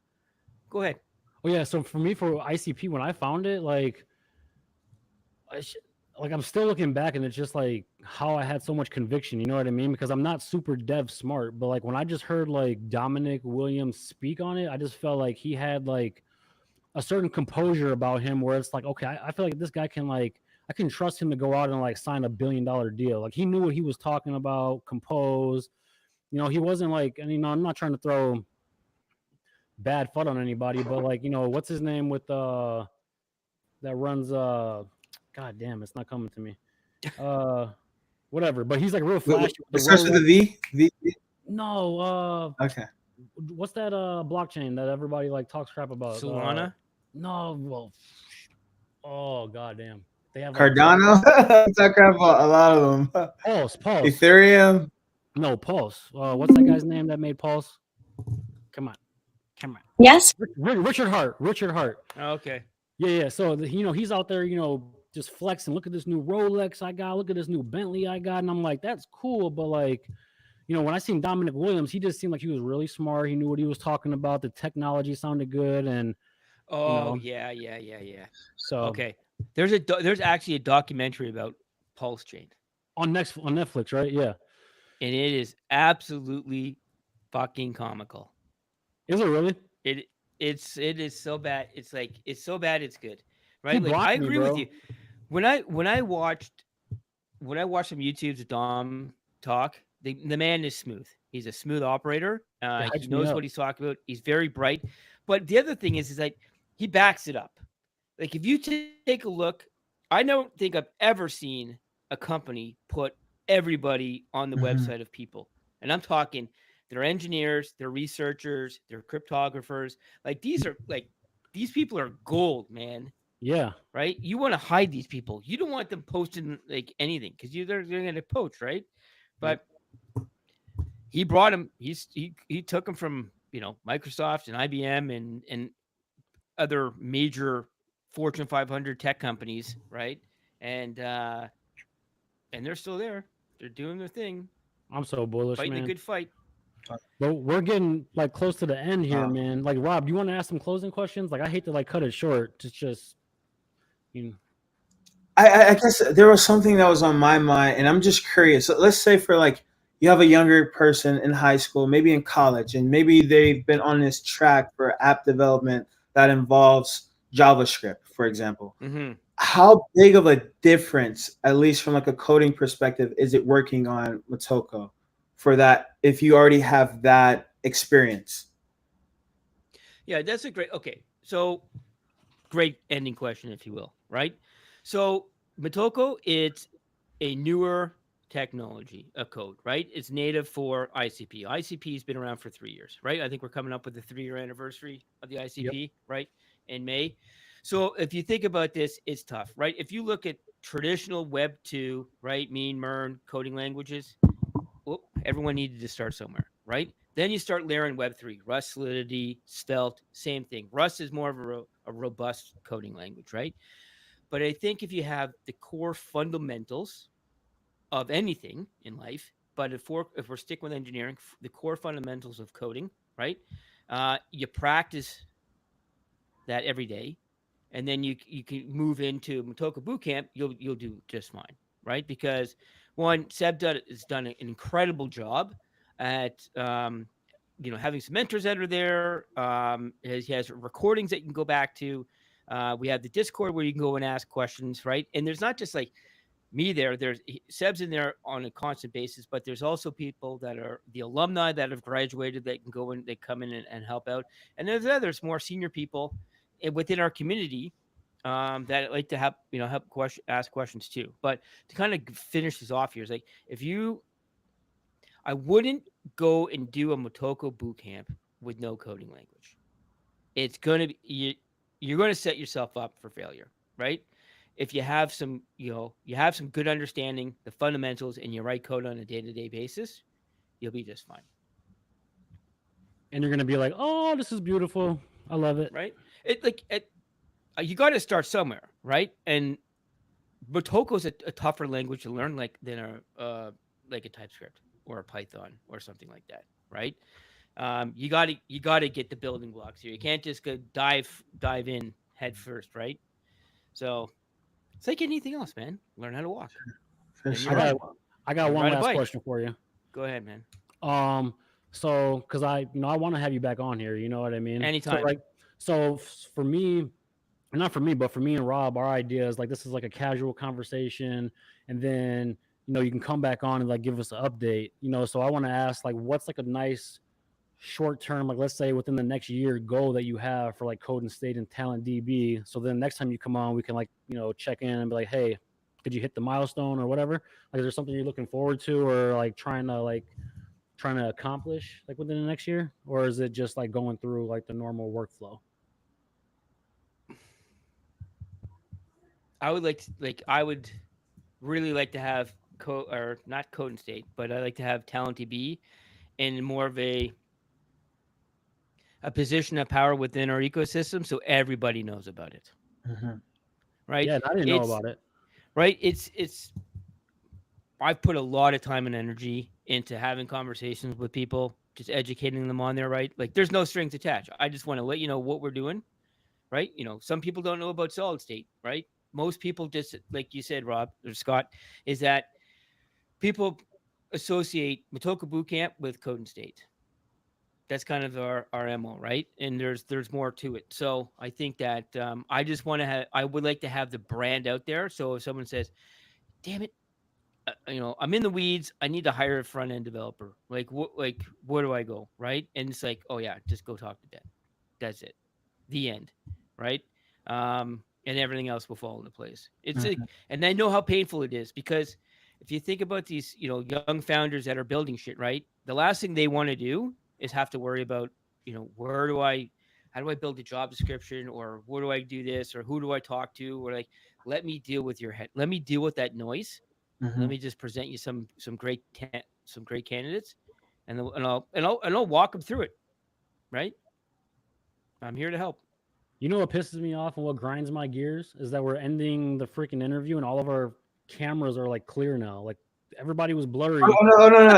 Go ahead. oh yeah. So for me, for ICP, when I found it, like, I'm still looking back, and it's just like how I had so much conviction. You know what I mean? Because I'm not super dev smart, but like when I just heard like Dominic Williams speak on it, I just felt like he had like a certain composure about him, where it's like, okay, I feel like this guy can like. I can trust him to go out and like sign $1 billion deal. Like he knew what he was talking about, compose. He wasn't like, and I'm not trying to throw bad fun on anybody, but like, what's his name with that runs god damn, it's not coming to me. Whatever, but he's like real flashy. It starts with a V. No, Okay. what's that blockchain that everybody like talks crap about? Solana? No, well, oh god damn. They have Cardano. Talk about a lot of them. Pulse. Ethereum. No, Pulse. What's that guy's name that made Pulse? Come on. Yes. Richard Hart. Oh, okay. Yeah. So he's out there, just flexing. Look at this new Rolex I got. Look at this new Bentley I got. And I'm like, that's cool. But like, when I seen Dominic Williams, he just seemed like he was really smart. He knew what he was talking about. The technology sounded good. And You Oh know, yeah. so Okay, there's actually a documentary about Pulse Chain, on Netflix, right? Yeah. and it is absolutely fucking comical. Is it really? It it is so bad. It's so bad it's good, He right? Like I blocked me, agree with bro. you. When I watched some YouTube's Dom talk, the man is smooth. He's a smooth operator. It He hypes me knows what up. he's talking about. He's very bright. But the other thing is like he backs it up. Like if you take a look, I don't think I've ever seen a company put everybody on the Hmm. website of people. And I'm talking they're engineers, they're researchers, they're cryptographers. These people are gold, man. Yeah. Right? You want to hide these people. You don't want them posting like anything because they're going to poach, right? Yep. But he brought him. He took him from Microsoft and IBM and other major Fortune 500 tech companies, right? And uh, and they're still there. They're doing their thing, I'm so bullish, fighting a man. good fight. But we're getting like close to the end here, Uh, man. Like Rob, do you want to ask some closing questions? Like I hate to like cut it short. It's just you know, I guess there was something that was on my mind, and I'm just curious. So let's say for like you have a younger person in high school, maybe in college, and maybe they've been on this track for app development that involves JavaScript, for example. Mm-hmm. How big of a difference, at least from like a coding perspective, is it working on Motoko for that if you already have that experience? Yeah, that's a great. Okay, so great ending question, if you will, right? So Motoko, it's a newer technology, a code, right? It's native for ICP. ICP has been around for 3 years, right? I think we're coming up with the 3-year anniversary of the yep. ICP, right? In May. So if you think about this, it's tough, right? If you look at traditional Web 2, right? Mean, MERN, coding languages, well, everyone needed to start somewhere, right? Then you start layering Web3, Rust, Solidity, Svelte, same thing. Rust is more of a robust coding language, right? But I think if you have the core fundamentals of anything in life, but if we're sticking with engineering, the core fundamentals of coding, right? You practice that every day, and then you can move into Motoko Bootcamp. You'll do just fine, right? Because one, has done an incredible job at having some mentors that are there. He has recordings that you can go back to. We have the Discord where you can go and ask questions, right? And there's not just like me there. Seb's in there on a constant basis, but there's also people that are the alumni that have graduated that can go in, they come in and help out. And there's others, more senior people within our community that like to help ask questions too. But to kind of finish this off here is like I wouldn't go and do a Motoko boot camp with no coding language. It's gonna be you're gonna set yourself up for failure, right? If you have some good understanding, the fundamentals, and you write code on a day-to-day basis, you'll be just fine, And you're gonna be like, oh, this is beautiful. I love it. right? You got to start somewhere, right? And Motoko's a tougher language to learn, like a TypeScript or a Python or something like that, right? You got to get the building blocks here. You can't just go dive in head first, right? So it's like anything else, man. Learn how to walk, For then you I sure. got run. I got Then one ride a last bike. question for you. Go ahead, man. Um, so because I want to have you back on here. You know what I mean? So Anytime. like, for me, not for me, but for me and Rob, our idea is like this is like a casual conversation, and then you can come back on and like give us an update. So I want to ask like, what's like a nice short term, like let's say within the next year goal that you have for like Code and State and Talent DB. So then next time you come on, we can like check in and be like, hey, did you hit the milestone or whatever? Like, is there something you're looking forward to or like trying to accomplish like within the next year, or is it just like going through like the normal workflow? I would really like to have or not Code and State, but I like to have Talent DB in more of a position of power within our ecosystem, so everybody knows about it. Mhm. Right? Yeah, I didn't know It's about it. right. It's I've put a lot of time and energy into having conversations with people, just educating them on there, right? Like there's no strings attached. I just want to let you know what we're doing, right? Some people don't know about solid state, right? Most people just, like you said, Rob or Scott, is that people associate Matoka Boot Camp with Code and State. That's kind of our MO, right? And there's more to it. So I think that I just want to have, I would like to have the brand out there. So if someone says, damn it, I'm in the weeds, I need to hire a front end developer. Like where do I go? Right. And it's like, oh yeah, just go talk to Ben. That's it. The end. Right. And everything else will fall into place. It's like, and I know how painful it is, because if you think about these, young founders that are building shit, right? The last thing they want to do is have to worry about, how do I build a job description, or where do I do this, or who do I talk to, or like, let me deal with your head. Let me deal with that noise. Let me just present you some great candidates, and I'll walk them through it. Right. I'm here to help. You know what pisses me off and what grinds my gears is that we're ending the freaking interview and all of our cameras are like clear now. Like everybody was blurry. No.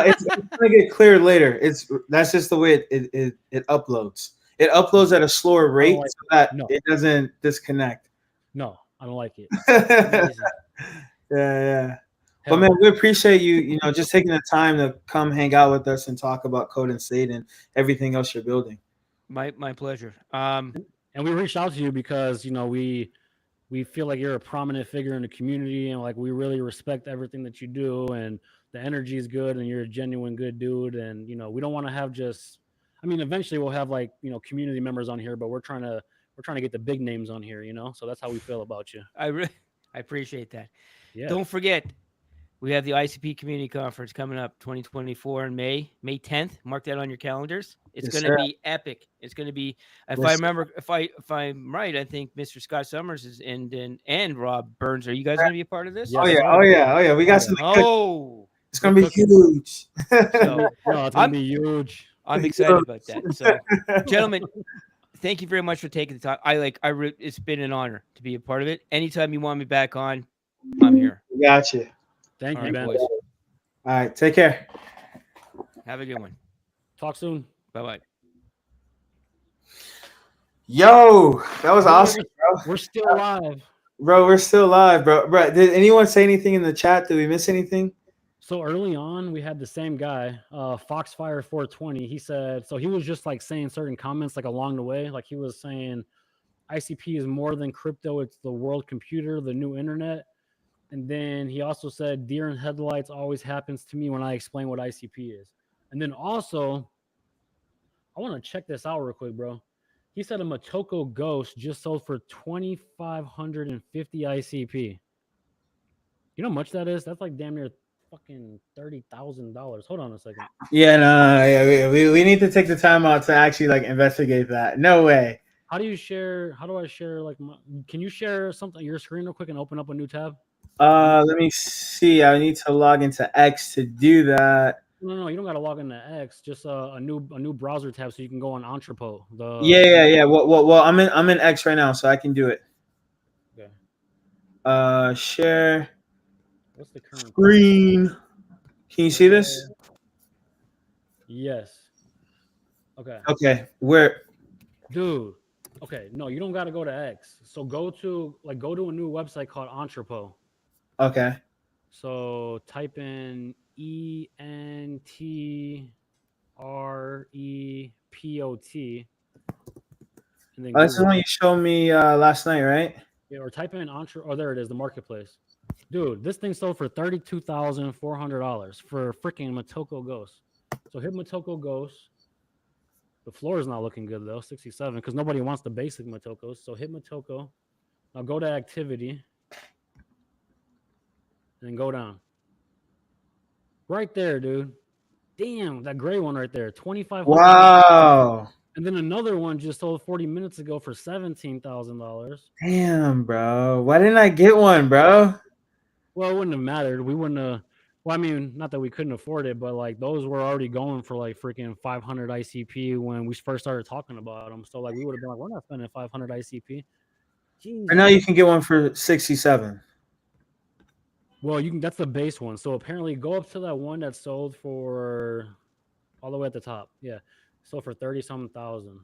It's gonna get clear later. That's just the way it uploads. It uploads at a slower rate so that it doesn't disconnect. No, I don't like it. Yeah. But man, we appreciate you, just taking the time to come hang out with us and talk about Code and State and everything else you're building. My pleasure. And we reached out to you because we feel like you're a prominent figure in the community, and like we really respect everything that you do, and the energy is good, and you're a genuine good dude. And we don't want to have just. I mean, eventually we'll have like community members on here, but we're trying to get the big names on here. So that's how we feel about you. I appreciate that. Yeah. Don't forget, we have the ICP Community Conference coming up 2024 in May 10th. Mark that on your calendars. It's going to be epic. It's going to be, if I'm right, I think Mr. Scott Summers is and Rob Burns. Are you guys going to be a part of this? Oh yeah. We got some. It's going to be huge. No, it's going to be huge. I'm excited about that. So, gentlemen, thank you very much for taking the time. It's been an honor to be a part of it. Anytime you want me back on, I'm here. Gotcha. Thank you, man. Boys. All right, take care. Have a good one. Talk soon. Bye-bye. Yo, that was awesome, bro. We're still live. Bro, we're still live, bro. Did anyone say anything in the chat? Did we miss anything? So early on, we had the same guy, Foxfire 420. He said, so he was just like saying certain comments like along the way. Like he was saying, ICP is more than crypto. It's the world computer, the new internet. And then he also said, deer in headlights always happens to me when I explain what ICP is. And then also, I want to check this out real quick, bro. He said a Motoko Ghost just sold for $2,550 ICP. You know how much that is? That's like damn near fucking $30,000. Hold on a second. Yeah, no. Yeah, we need to take the time out to actually like investigate that. No way. How do I share like can you share something your screen real quick and open up a new tab? Let me see. I need to log into X to do that. No, you don't got to log into X. Just a new browser tab so you can go on Entrepot. Yeah. Well, I'm in X right now, so I can do it. Okay. Share. What's the current screen? Can you see this? Yes. Okay. Okay. Where? Dude. Okay. No, you don't got to go to X. So go to a new website called Entrepot. Okay. So type in ENTREPOT. And then that's the one you showed me last night, right? Yeah, or type in Oh, there it is, the marketplace. Dude, this thing sold for $32,400 for freaking Motoko Ghost. So hit Motoko Ghost. The floor is not looking good though, 67, because nobody wants the basic Motokos. So hit Motoko. Now go to activity. And then go down. Right there, dude. Damn, that gray one right there. $2,500. Wow. And then another one just sold 40 minutes ago for $17,000. Damn, bro. Why didn't I get one, bro? Well, it wouldn't have mattered. We wouldn't have. Well, I mean, not that we couldn't afford it, but like those were already going for like freaking 500 ICP when we first started talking about them. So like we would have been like, we're not spending 500 ICP. Jeez. I know you can get one for 67. Well, you can. That's the base one. So apparently, go up to that one that sold for all the way at the top. Yeah, sold for 30-something thousand.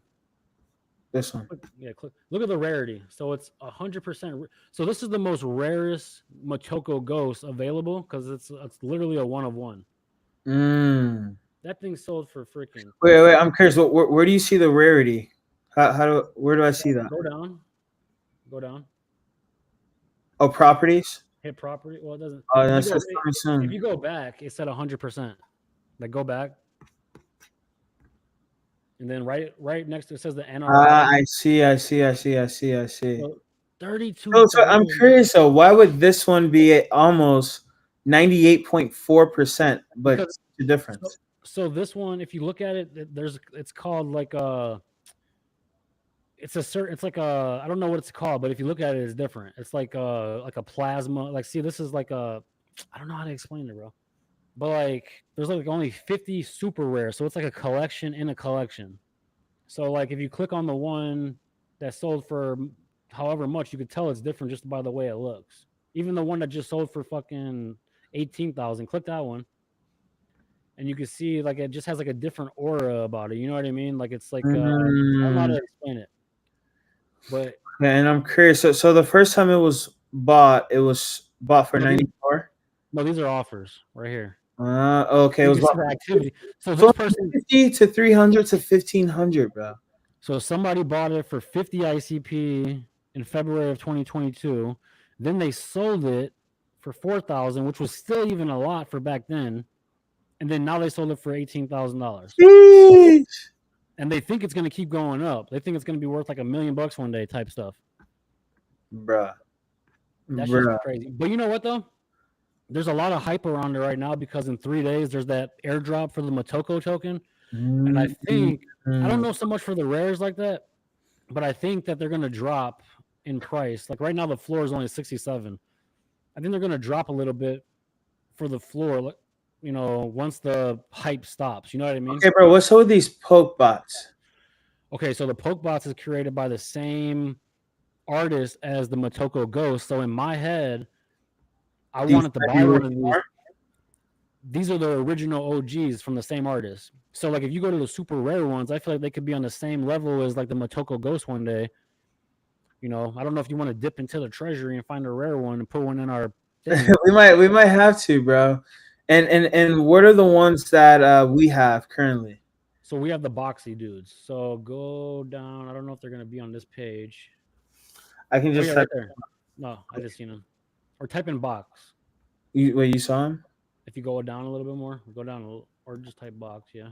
This one. Yeah, look at the rarity. So it's 100%. So this is the most rarest Motoko Ghost available because it's literally a one of one. Mm. That thing sold for freaking. Wait. I'm curious. Where do you see the rarity? Where do I see that? Go down. Go down. Oh, properties. Hit property. Well, it doesn't. Oh, If that you go, says coming soon. if you go back, it said 100%. Like go back. And then right next to it says the NRI. I see. So 32. So I'm curious though, why would this one be at almost 98.4%, but Because the difference? so this one, if you look at it, it's called like it's like I don't know what it's called, but if you look at it, it's different. It's like a plasma. Like, see, this is like I don't know how to explain it, bro. But like, there's like only 50 super rare, so it's like a collection in a collection. So like, if you click on the one that sold for however much, you could tell it's different just by the way it looks. Even the one that just sold for fucking 18,000, click that one, and you can see like it just has like a different aura about it. You know what I mean? Like it's like I don't know how to explain it. But yeah, and I'm curious. So the first time it was bought for 94. No, these are offers right here. Okay, it was bought for activity. So this person 50 to 300 to 1,500, bro. So somebody bought it for 50 ICP in February of 2022. Then they sold it for 4,000, which was still even a lot for back then. And then now they sold it for $18,000. And they think it's going to keep going up. They think it's going to be worth like $1 million one day type stuff. Bruh. That's just crazy. But you know what though? There's a lot of hype around it right now because in 3 days there's that airdrop for the Motoko token. And I think I don't know so much for the rares like that, but I think that they're going to drop in price. Like right now, the floor is only 67. I think they're going to drop a little bit for the floor, you know, once the hype stops. You know what I mean? Okay, bro. What's up with these poke bots? Okay, so the poke bots is created by the same artist as the Motoko Ghost. So in my head, I wanted to buy one of these. These are the original OGs from the same artist. So like if you go to the super rare ones, I feel like they could be on the same level as like the Motoko Ghost one day. You know, I don't know if you want to dip into the treasury and find a rare one and put one in our thing. we might have to, bro. And what are the ones that we have currently? So we have the boxy dudes. So go down. I don't know if they're gonna be on this page. I can just right there. No, I just seen them. Or type in box. You saw him? If you go down a little bit more, go down a little, or just type box, yeah.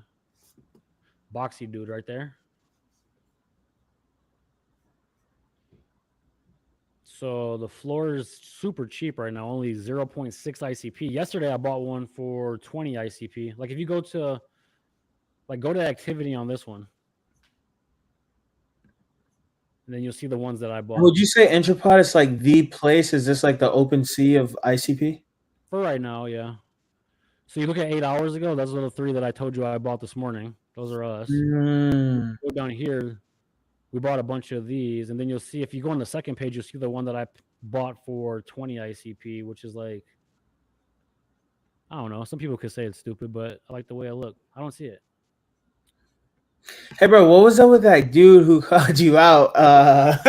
Boxy dude right there. So the floor is super cheap right now, only 0.6 ICP. Yesterday I bought one for 20 ICP. Like if you go to activity on this one, and then you'll see the ones that I bought. Would you say Entropod is like the place? Is this like the open sea of ICP? For right now, yeah. So you look at 8 hours ago, those are the 3 that I told you I bought this morning. Those are us. Go down here, we bought a bunch of these, and then you'll see if you go on the second page, you'll see the one that I bought for 20 ICP, which is like, I don't know. Some people could say it's stupid, but I like the way I look. I don't see it. Hey, bro, what was up with that dude who called you out about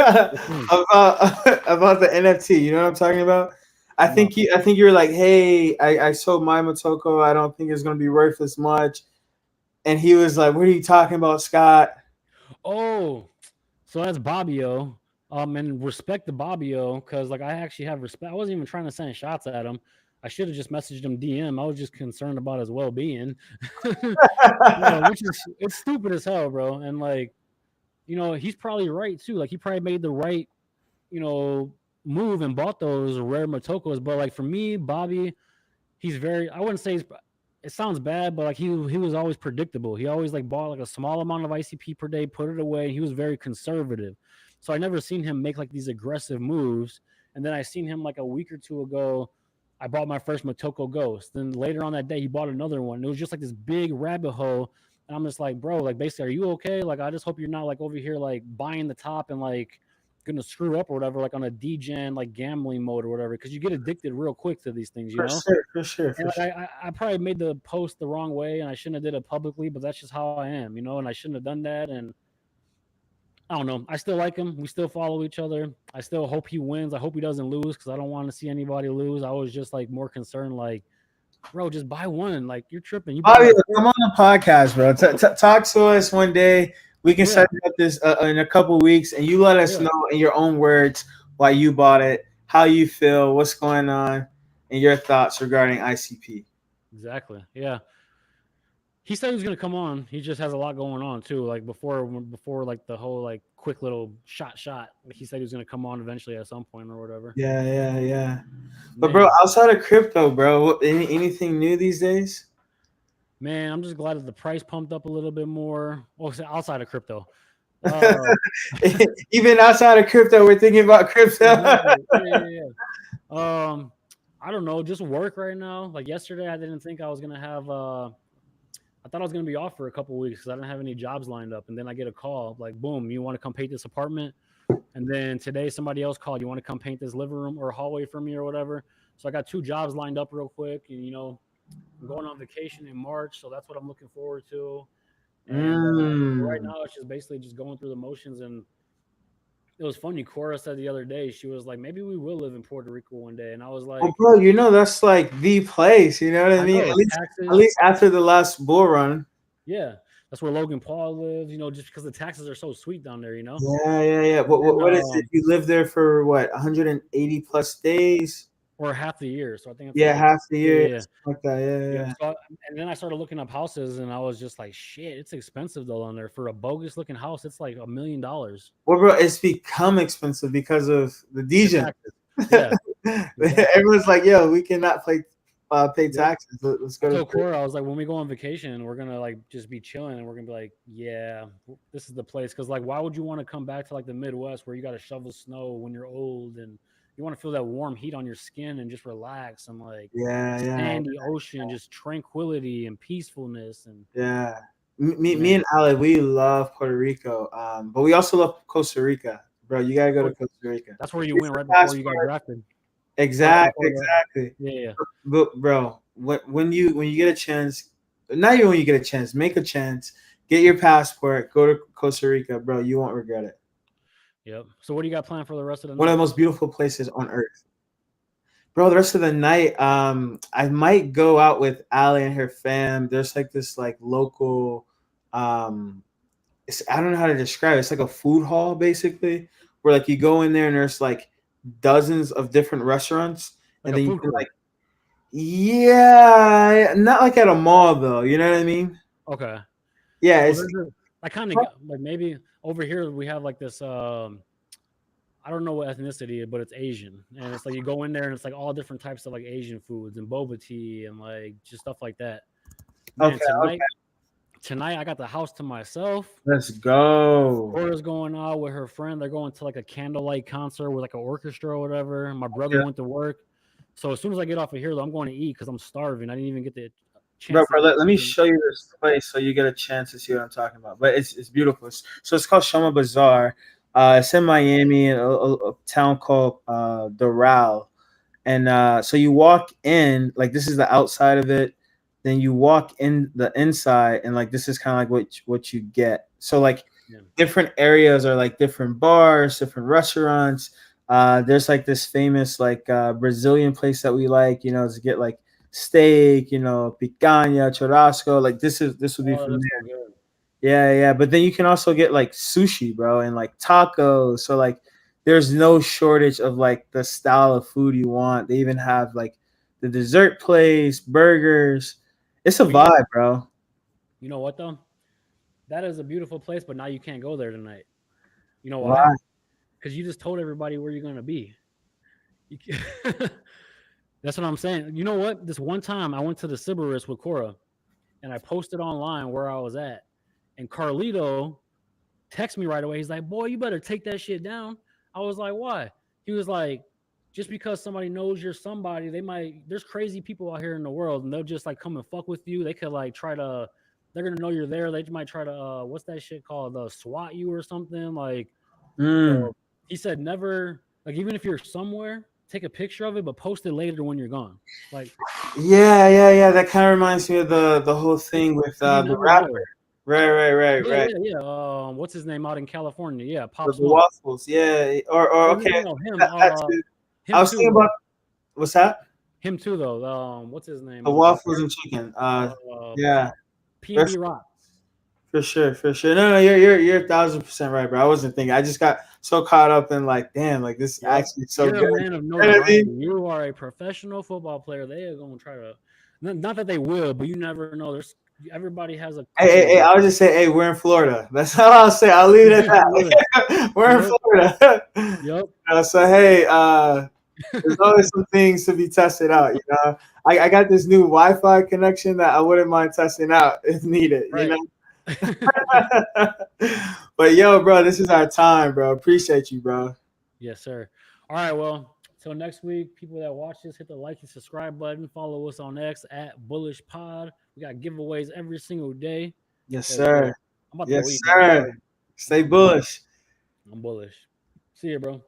the NFT? You know what I'm talking about? I think you were like, hey, I sold my Motoko. I don't think it's gonna be worth as much. And he was like, what are you talking about, Scott? Oh, so that's Bobbio. And respect to Bobbio, because like I actually have respect. I wasn't even trying to send shots at him. I should have just messaged him DM. I was just concerned about his well-being. Which is it's stupid as hell, bro. And like, you know, he's probably right too. Like he probably made the right, you know, move and bought those rare Motokos. But like for me, Bobby, he's very, I wouldn't say it sounds bad, but like he was always predictable. He always like bought like a small amount of ICP per day, put it away. He was very conservative. So I never seen him make like these aggressive moves. And then I seen him like a week or two ago. I bought my first Motoko Ghost. Then later on that day, he bought another one. It was just like this big rabbit hole. And I'm just like, bro, like basically, are you okay? Like, I just hope you're not like over here like buying the top and like gonna screw up or whatever, like on a degen like gambling mode or whatever, because you get addicted real quick to these things, you know. For sure. I probably made the post the wrong way, and I shouldn't have did it publicly, but that's just how I am, you know. And I shouldn't have done that. And I don't know. I still like him. We still follow each other. I still hope he wins. I hope he doesn't lose because I don't want to see anybody lose. I was just like more concerned, like, bro, just buy one. Like you're tripping. You bought Fabio, like come on the podcast, bro. Talk to us one day. We can yeah, set up this in a couple weeks, and you let us yeah, know in your own words why you bought it, how you feel, what's going on, and your thoughts regarding ICP. exactly. Yeah. He said he was gonna come on. He just has a lot going on too. Like before like the whole like quick little shot. He said he was gonna come on eventually at some point or whatever. Yeah, yeah, yeah. But bro, Man, outside of crypto, bro, anything new these days? man, I'm just glad that the price pumped up a little bit more. Oh, so outside of crypto. Uh Even outside of crypto, we're thinking about crypto. exactly. I don't know, just work right now. Like yesterday I didn't think I was gonna have I thought I was gonna be off for a couple weeks because I didn't have any jobs lined up. And then I get a call, like, boom, you want to come paint this apartment? And then today somebody else called, you want to come paint this living room or hallway for me or whatever. So I got 2 jobs lined up real quick, and I'm going on vacation in March, so that's what I'm looking forward to. And right Mm. now it's just basically just going through the motions. And it was funny. Cora said the other day, she was like, maybe we will live in Puerto Rico one day. And I was Well, like, bro, that's like the place. You know what I I mean? know At taxes. least after the last bull run. Yeah, that's where Logan Paul lives. Just because the taxes are so sweet down there. Yeah, yeah, yeah. And then What is it? You live there for what, 180 plus days? or half the year. So I think it's Yeah, like half the yeah, year, yeah, yeah. something like that. Yeah, Yeah. yeah. So and then I started looking up houses, and I was just like, shit, it's expensive though on there for a bogus looking house. It's like $1 million. Well, bro, it's become expensive because of the The DJ. taxes. Yeah, exactly. Everyone's like, "Yo, we cannot pay Yep. taxes. Let's I go to." told Cora, I was like, when we go on vacation, we're gonna like just be chilling, and we're gonna be like, yeah, this is the place. Because like, why would you want to come back to like the Midwest where you got to shovel snow when you're old and you want to feel that warm heat on your skin and just relax and like Yeah, yeah, sandy ocean, just tranquility and peacefulness and yeah. Me man. and Ale, we love Puerto Rico, but we also love Costa Rica, bro. You gotta go to Oh, Costa Rica. that's where you It's went the right before you got passport. drafted. Or Exactly, before that. exactly. Yeah, yeah. But bro, when you get a chance, not even when you get a chance, make a chance, get your passport, go to Costa Rica, bro. You won't regret it. Yep. So what do you got planned for the rest of the One of the night? most beautiful places on earth. Bro, the rest of the night, I might go out with Ali and her fam. There's like this like local, um, I don't know how to describe it. It's like a food hall basically, where like you go in there and there's like dozens of different restaurants, Like and a then you food can court. like, yeah, not like at a mall though. You know what I mean? Okay. Yeah, Well, it's there's a I kind of like maybe over here we have like this I don't know what ethnicity, but it's Asian. And it's like you go in there and it's like all different types of like Asian foods and boba tea and like just stuff like that. Man, okay. tonight I got the house to myself. Let's go. Cora's going out with her friend. They're going to like a candlelight concert with like an orchestra or whatever. My brother Yeah. went to work. So as soon as I get off of here, though, I'm going to eat because I'm starving. I didn't even get the Bro, chance to eat. let me show you this place so you get a chance to see what I'm talking about. But it's beautiful. So it's called Shoma Bazaar. It's in Miami, in a town called Doral. And so you walk in, like this is the outside of it. Then you walk in the inside, and like this is kind of like what you get. So like Yeah. different areas are like different bars, different restaurants. There's like this famous like Brazilian place that we like, to get like steak, picanha, churrasco. Like this would be Oh, from that's there. so good. Yeah, yeah. But then you can also get like sushi, bro, and like tacos. So like there's no shortage of like the style of food you want. They even have like the dessert place, burgers. It's a Well, vibe, bro. you know what though? That is a beautiful place, but now you can't go there tonight. You know why? Why? Because you just told everybody where you're gonna be. That's what I'm saying. You know what? This one time I went to the Sybaris with Cora and I posted online where I was at. And Carlito texted me right away. He's like, boy, you better take that shit down. I was like, why? He was like, just because somebody knows you're somebody, there's crazy people out here in the world and they'll just like come and fuck with you. They could like they're going to know you're there. They might try to, what's that shit called? SWAT you or something. Like, Mm. so he said, never, like, even if you're somewhere, take a picture of it, but post it later when you're gone. Like, Yeah, yeah, yeah. That kind of reminds me of the whole thing with you the never rapper. know. Yeah, right. yeah, yeah. What's his name out in California? Yeah, Pop The Smoke. waffles, yeah. Or Oh, okay, no, him. that's it. I Him was too thinking about though. what's that? Him too though. What's his name? The waffles and chicken. Yeah, P&B Rock. for sure, for sure. No, you're 1,000% right, bro. I wasn't thinking. I just got so caught up in like, damn, like this Yep. actually is so You're good. a man of You know what I notoriety. mean? You are a professional football player. They are going to try to, not that they will, but you never know. Everybody has a. Hey, I'll just say, hey, we're in Florida. That's all I'll say. I'll leave it at that. We're in Yep. Florida. Yep. So hey, there's always some things to be tested out. You know, I got this new Wi-Fi connection that I wouldn't mind testing out if needed. You Right. know. But yo, bro, this is our time, bro. Appreciate you, bro. Yes, sir. All right. Well, till next week, people that watch this, hit the like and subscribe button. Follow us on X at Bullish Pod. We got giveaways every single day. Yes, So, sir. I'm about to Yes, go eat, sir. Stay bullish. I'm bullish. See you, bro.